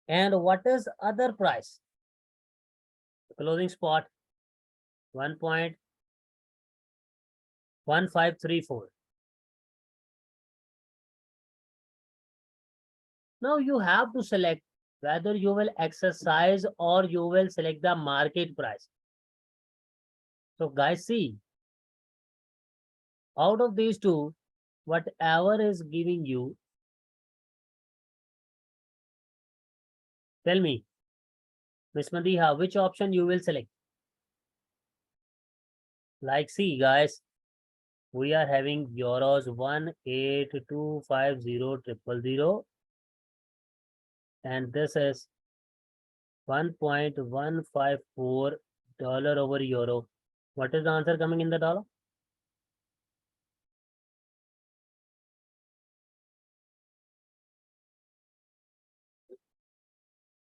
Speaker 1: and what is other price? The closing spot 1.1534. 1534. Now you have to select whether you will exercise or you will select the market price. So guys, see, out of these two, whatever is giving you, tell me, Miss Madiha, which option you will select? Like, see, guys, we are having euros 18250,000, and this is $1.154 over euro. What is the answer coming in the dollar?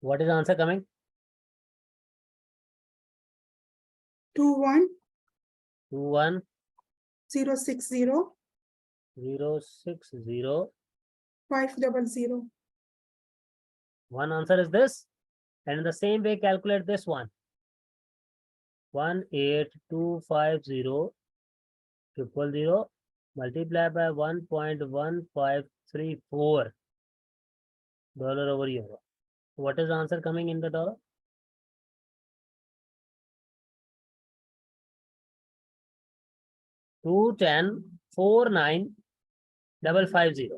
Speaker 1: What is the answer coming?
Speaker 2: 21
Speaker 1: 21
Speaker 2: 060
Speaker 1: 060.
Speaker 2: 500.
Speaker 1: One answer is this, and in the same way, calculate this one. 18250,000 multiplied by $1.1534 over euro. What is the answer coming in the dollar? Two 210,49550.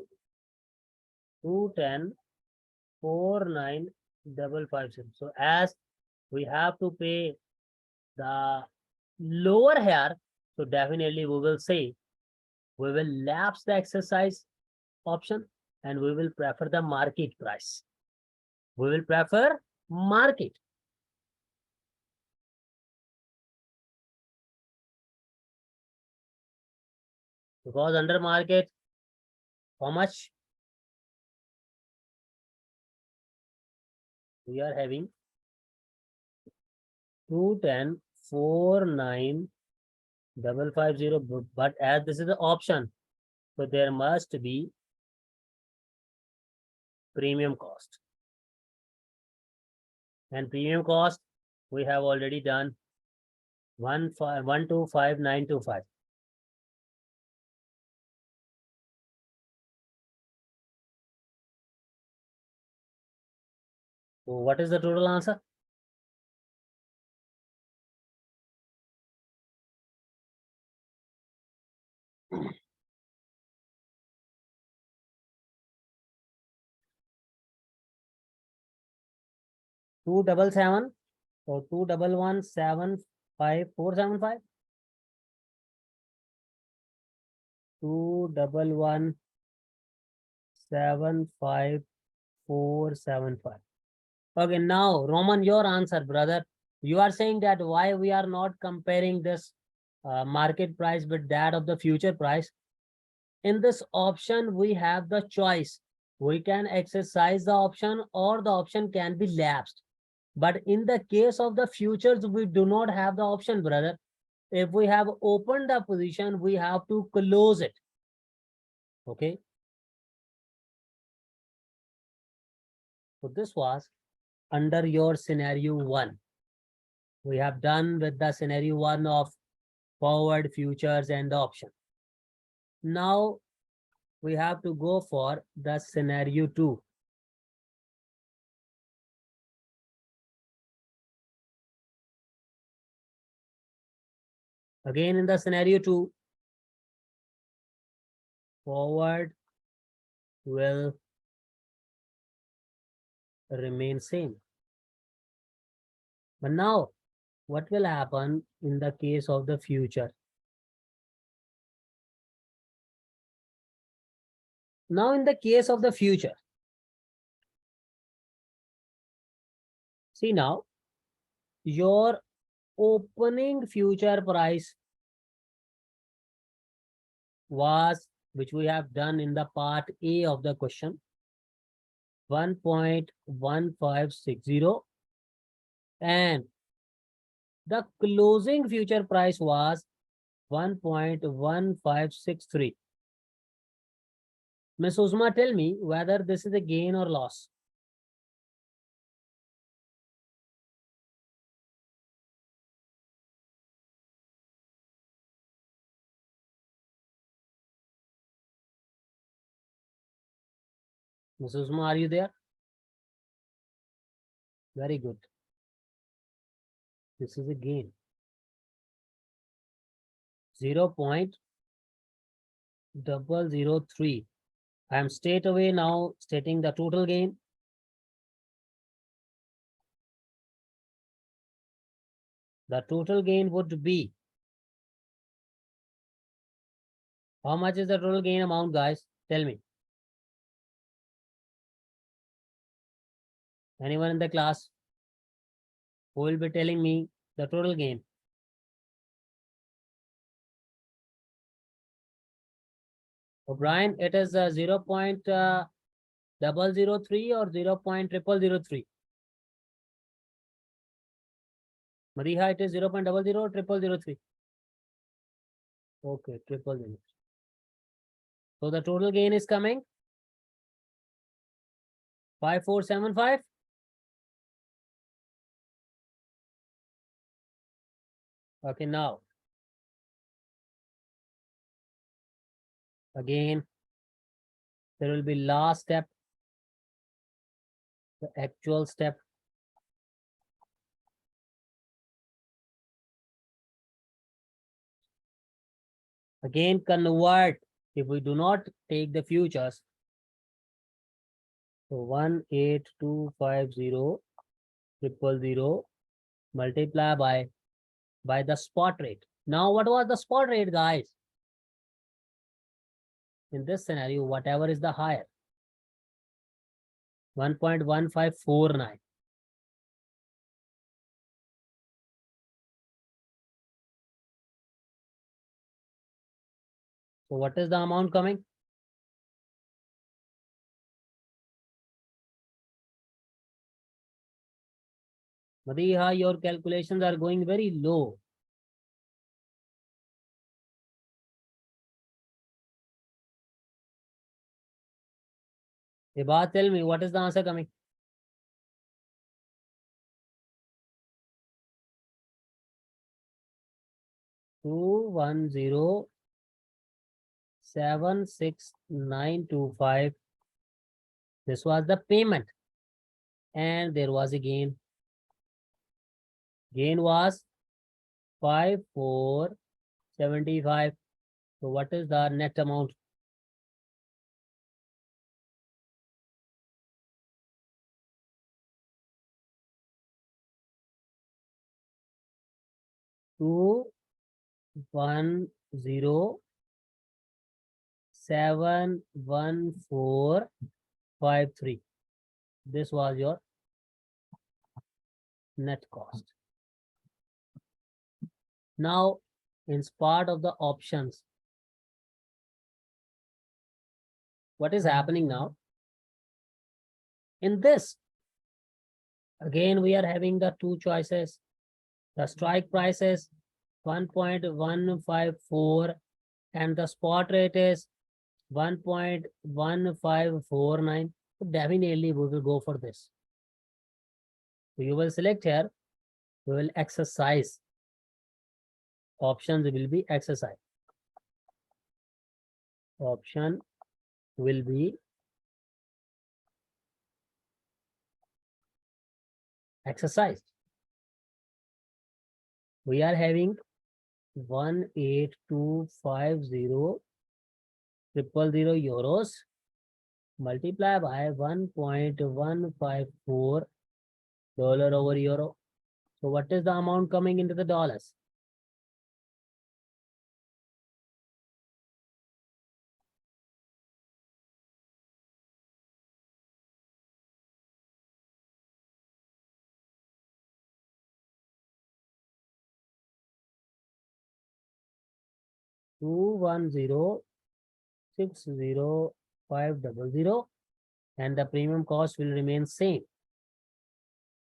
Speaker 1: 210,49550. So as we have to pay the lower here, so definitely we will say we will lapse the exercise option and we will prefer the market price. We will prefer market. Because under market, how much? We are having 210,49550, but as this is the option, so there must be premium cost. And premium cost, we have already done 125,925. So what is the total answer? Two double seven or 211,75475. 211,75475. Okay, now Roman, your answer, brother. You are saying that why we are not comparing this market price with that of the future price. In this option, we have the choice. We can exercise the option or the option can be lapsed. But in the case of the futures, we do not have the option, brother. If we have opened the position, we have to close it. Okay. So this was under your scenario 1. We have done with the scenario 1 of forward, futures, and the option. Now we have to go for the scenario 2. Again, in the scenario 2, forward will remain same. But now, what will happen in the case of the future? Now, in the case of the future, see now, your opening future price was, which we have done in the part A of the question, 1.1560, and the closing future price was 1.1563. Ms. Uzma, tell me whether this is a gain or loss. Ms. Usma, are you there? Very good. This is a gain. 0.003. I am straight away now stating the total gain. The total gain would be, how much is the total gain amount, guys? Tell me. Anyone in the class who will be telling me the total gain? O'Brien, it is 0.003 or 0.0003? Mariha, it is 0.00 or 0003? Okay, 000. So the total gain is coming 5475. Okay, now again there will be last step, the actual step. Again, convert if we do not take the futures. So 18250 multiply by the spot rate. Now, what was the spot rate, guys? In this scenario, whatever is the higher, 1.1549. So what is the amount coming? Madiha, your calculations are going very low. Eba, tell me, what is the answer coming? Two 1076925. This was the payment. And there was a gain. Gain was 5475. So what is the net amount? Two 1071453. This was your net cost. Now, in part of the options, what is happening now? In this, again, we are having the two choices. The strike price is 1.154 and the spot rate is 1.1549. So definitely we will go for this. So you will select here, we will exercise. Options will be exercise. Option will be exercised. We are having 18250 000 euros multiply by 1.154 dollar over euro. So what is the amount coming into the dollars? $210,60500, and the premium cost will remain same.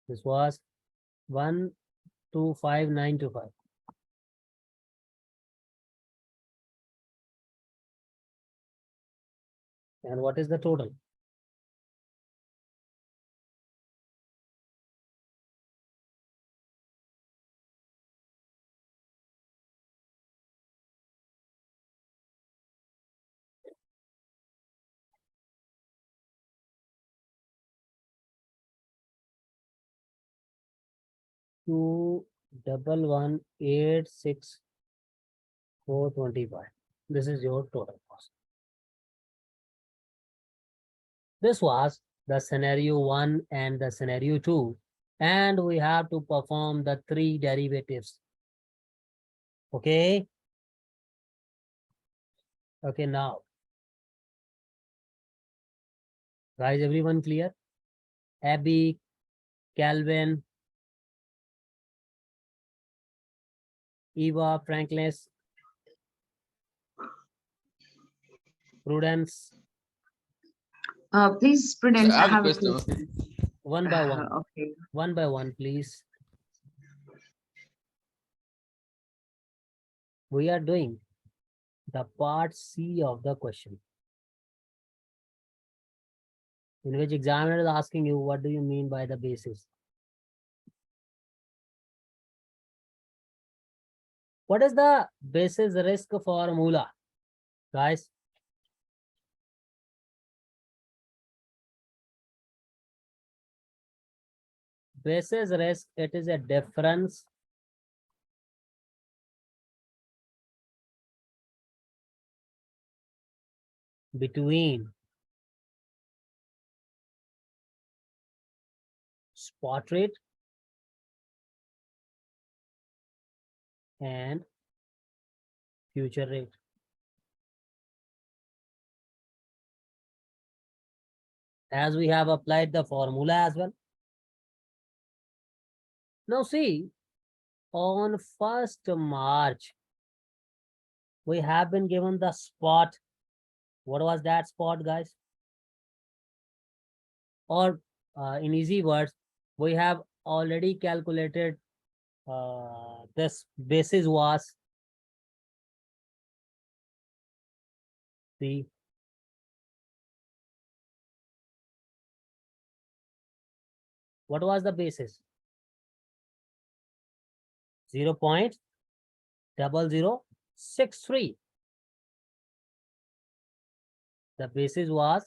Speaker 1: This was 125,925. And what is the total? 211,864.25. This is your total cost. This was the scenario 1 and the scenario 2, and we have to perform the 3 derivatives. Okay. Okay, now. Guys, everyone clear? Abby, Calvin, Eva, Frankness, Prudence,
Speaker 7: Please,
Speaker 3: Sir,
Speaker 7: Prudence,
Speaker 3: I
Speaker 7: I
Speaker 3: have a
Speaker 7: have a
Speaker 3: question.
Speaker 7: question.
Speaker 1: one by one.
Speaker 7: Okay.
Speaker 1: One by one, please. We are doing the part C of the question, in which examiner is asking you, what do you mean by the basis? What is the basis risk formula, guys? Basis risk, it is a difference between spot rate and future rate. As we have applied the formula as well. Now see, on 1st March, we have been given the spot. What was that spot, guys? Or in easy words, we have already calculated this basis was the what was the basis? 0.0063. The basis was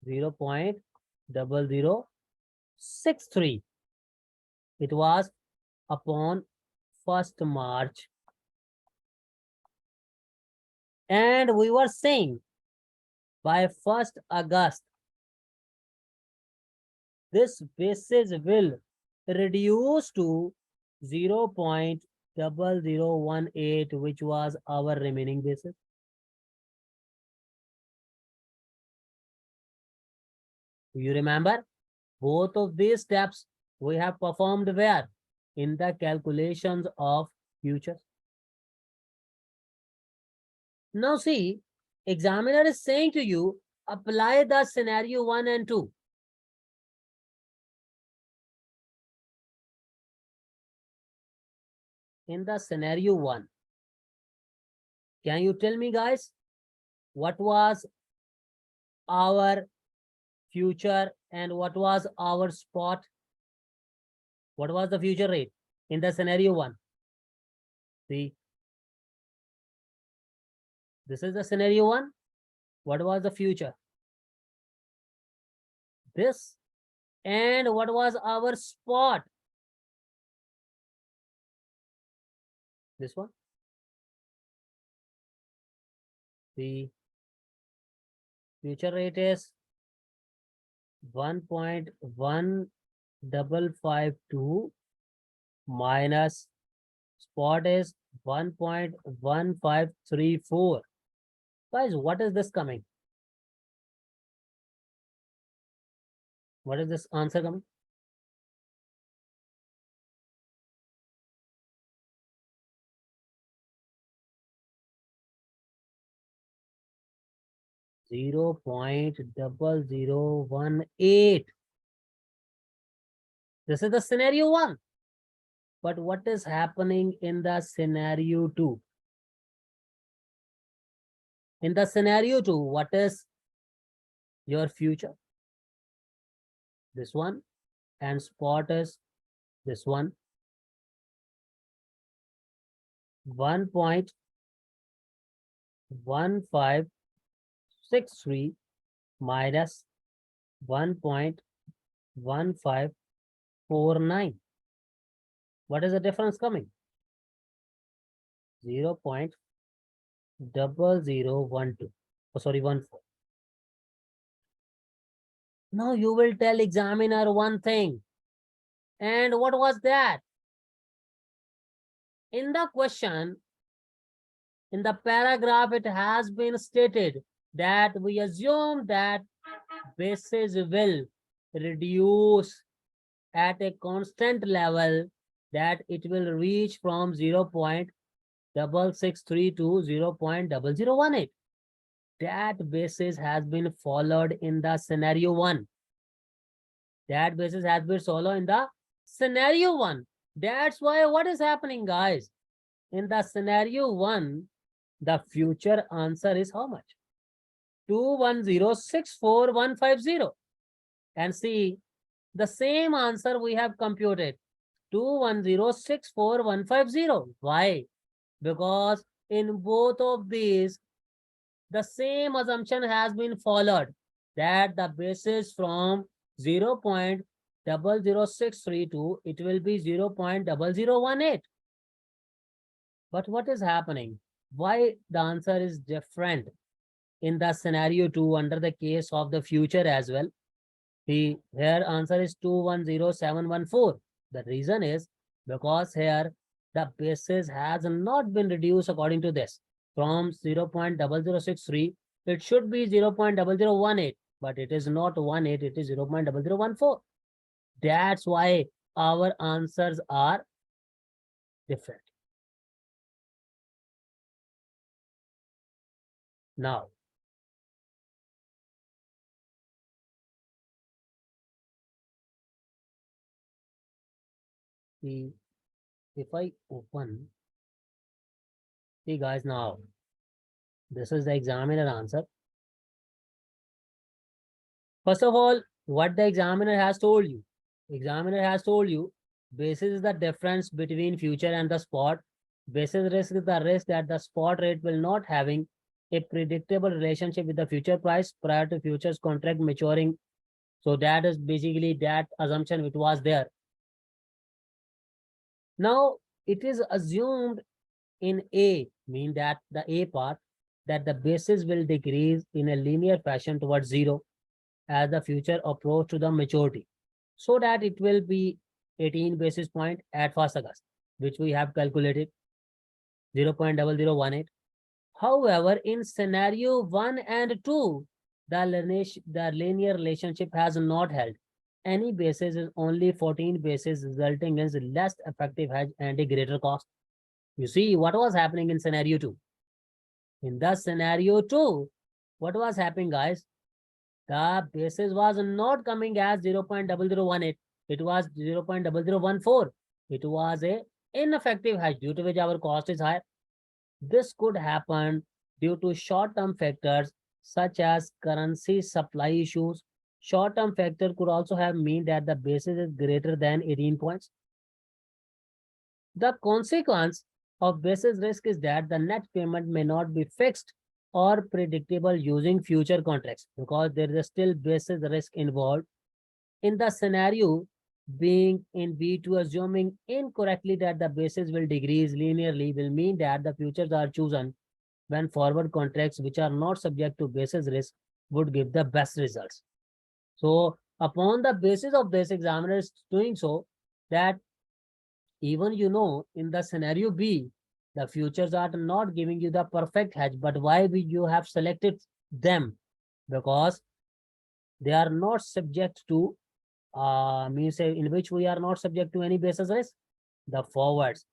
Speaker 1: 0.0063. It was upon 1st March. And we were saying by 1st August, this basis will reduce to 0.0018, which was our remaining basis. You remember, both of these steps we have performed where? In the calculations of futures. Now see, examiner is saying to you, apply the scenario 1 and 2. In the scenario 1, can you tell me, guys, what was our future and what was our spot? What was the future rate in the scenario 1? See, this is the scenario 1. What was the future? This. And what was our spot? This one. The future rate is 1.1552 minus spot is 1.1534. Guys, what is this coming? What is this answer coming? .0018. This is the scenario 1. But what is happening in the scenario 2? In the scenario 2, what is your future? This one. And spot is this one. 1.1563 minus 1.1549. What is the difference coming? 0.0012. Oh, sorry, 14. Now you will tell examiner one thing. And what was that? In the question, in the paragraph, it has been stated that we assume that basis will reduce at a constant level, that it will reach from 0.6632 to 0.0018. That basis has been followed in the scenario 1. That basis has been followed in the scenario 1. That's why what is happening, guys? In the scenario 1, the future answer is how much? 210,64150. And see, the same answer we have computed. 210,64150. Why? Because in both of these, the same assumption has been followed, that the basis from 0.00632, it will be 0.0018. But what is happening? Why the answer is different in the scenario 2 under the case of the future as well? The here answer is 210,714. The reason is because here the basis has not been reduced according to this from 0.0063. It should be 0.0018, but it is not 18, it is 0.0014. That's why our answers are different. Now, see, if I open, see guys, now this is the examiner answer. First of all, what the examiner has told you. Examiner has told you basis is the difference between future and the spot. Basis risk is the risk that the spot rate will not having a predictable relationship with the future price prior to futures contract maturing. So that is basically that assumption which was there. Now it is assumed in A, mean that the A part, that the basis will decrease in a linear fashion towards 0 as the future approach to the maturity, so that it will be 18 basis point at 1st August, which we have calculated 0.0018. However, in scenario 1 and 2, the linear relationship has not held. Any basis is only 14 basis, resulting in less effective hedge and a greater cost. You see what was happening in scenario 2. In the scenario 2, what was happening, guys? The basis was not coming as 0.0018. It was 0.0014. It was a ineffective hedge due to which our cost is higher. This could happen due to short-term factors such as currency supply issues. Short-term factor could also have mean that the basis is greater than 18 points. The consequence of basis risk is that the net payment may not be fixed or predictable using future contracts, because there is still basis risk involved. In the scenario being in B2, assuming incorrectly that the basis will decrease linearly will mean that the futures are chosen when forward contracts which are not subject to basis risk would give the best results. So upon the basis of this, examiner is doing so that even in the scenario B, the futures are not giving you the perfect hedge, but why you have selected them? Because they are not subject to means in which we are not subject to any basis risk, the forwards,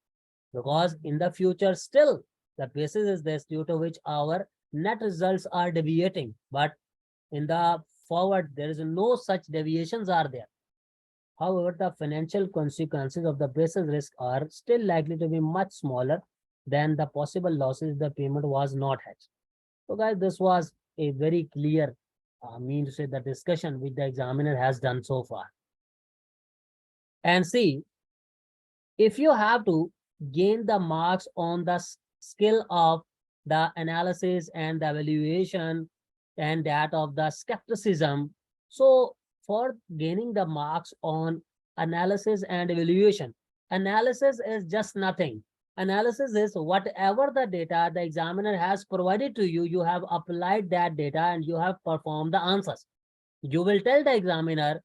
Speaker 1: because in the future still the basis is this, due to which our net results are deviating, but in the forward there is no such deviations are there. However, the financial consequences of the basis risk are still likely to be much smaller than the possible losses if the payment was not hedged. So guys, this was a very clear the discussion which the examiner has done so far. And see, if you have to gain the marks on the skill of the analysis and the evaluation and that of the skepticism, so for gaining the marks on analysis and evaluation, Analysis is just nothing. Analysis is whatever the data the examiner has provided to you, you have applied that data and you have performed the answers. You will tell the examiner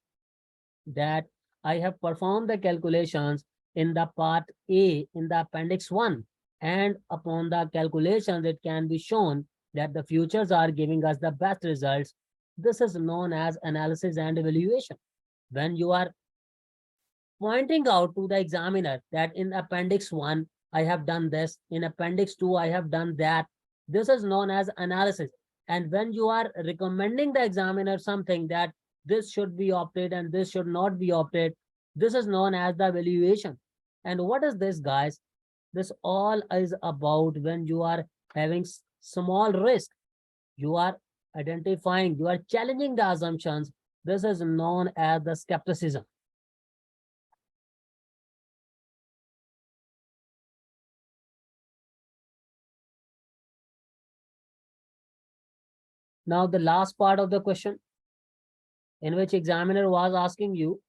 Speaker 1: that I have performed the calculations in the part A in the appendix 1, and upon the calculations it can be shown that the futures are giving us the best results. This is known as analysis and evaluation. When you are pointing out to the examiner that in appendix 1 I have done this, in appendix 2 I have done that, this is known as analysis. And when you are recommending the examiner something that this should be opted and this should not be opted, this is known as the evaluation. And what is this, guys? This all is about when you are having small risk, you are identifying, you are challenging the assumptions. This is known as the skepticism. Now the last part of the question, in which examiner was asking you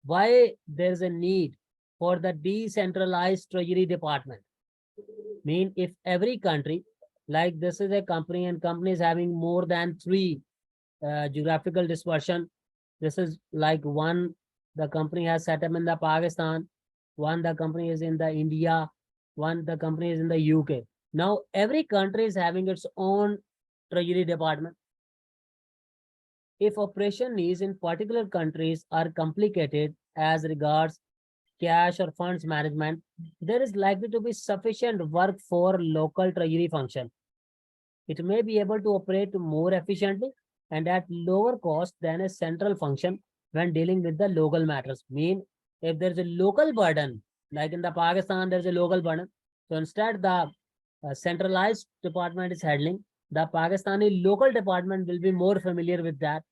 Speaker 1: why there's a need for the decentralized treasury department. Mean if every country, like this is a company and company is having more than 3 geographical dispersion. This is like one, the company has set up in the Pakistan, one the company is in the India, one the company is in the UK. Now every country is having its own treasury department. If operation needs in particular countries are complicated as regards cash or funds management, there is likely to be sufficient work for local treasury function. It may be able to operate more efficiently and at lower cost than a central function when dealing with the local matters. Mean if there's a local burden, like in the Pakistan, there's a local burden. So instead the centralized department is handling, the Pakistani local department will be more familiar with that.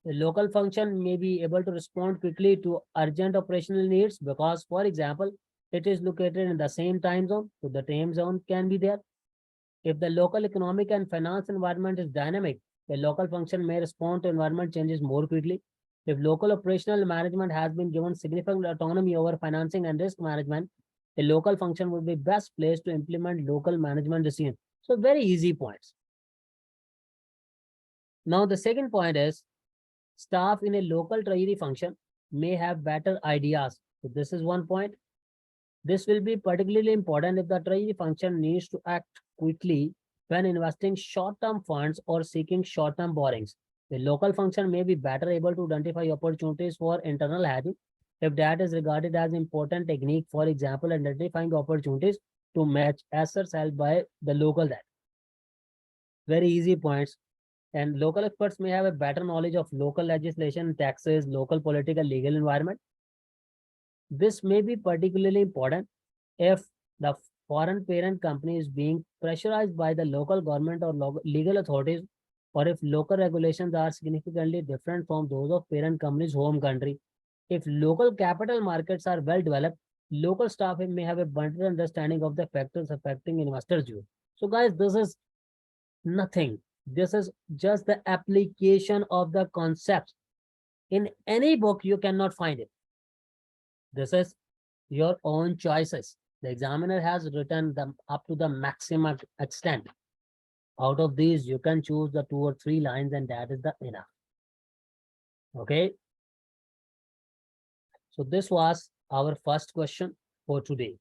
Speaker 1: The local function may be able to respond quickly to urgent operational needs because, for example, it is located in the same time zone, so the time zone can be there. If the local economic and finance environment is dynamic, the local function may respond to environment changes more quickly. If local operational management has been given significant autonomy over financing and risk management, a local function would be best placed to implement local management decisions. So very easy points. Now the second point is staff in a local treasury function may have better ideas. So this is one point. This will be particularly important if the treasury function needs to act quickly when investing short-term funds or seeking short-term borrowings. The local function may be better able to identify opportunities for internal hedging if that is regarded as important technique, for example, identifying opportunities to match assets held by the local debt. Very easy points. And local experts may have a better knowledge of local legislation, taxes, local political, legal environment. This may be particularly important if the foreign parent company is being pressurized by the local government or legal authorities, or if local regulations are significantly different from those of parent company's home country. If local capital markets are well developed, local staff may have a better understanding of the factors affecting investors' view. So guys, this is nothing. This is just the application of the concepts. In any book, you cannot find it. This is your own choices. The examiner has written them up to the maximum extent. Out of these, you can choose the 2 or 3 lines and that is the enough. Okay. So this was our first question for today.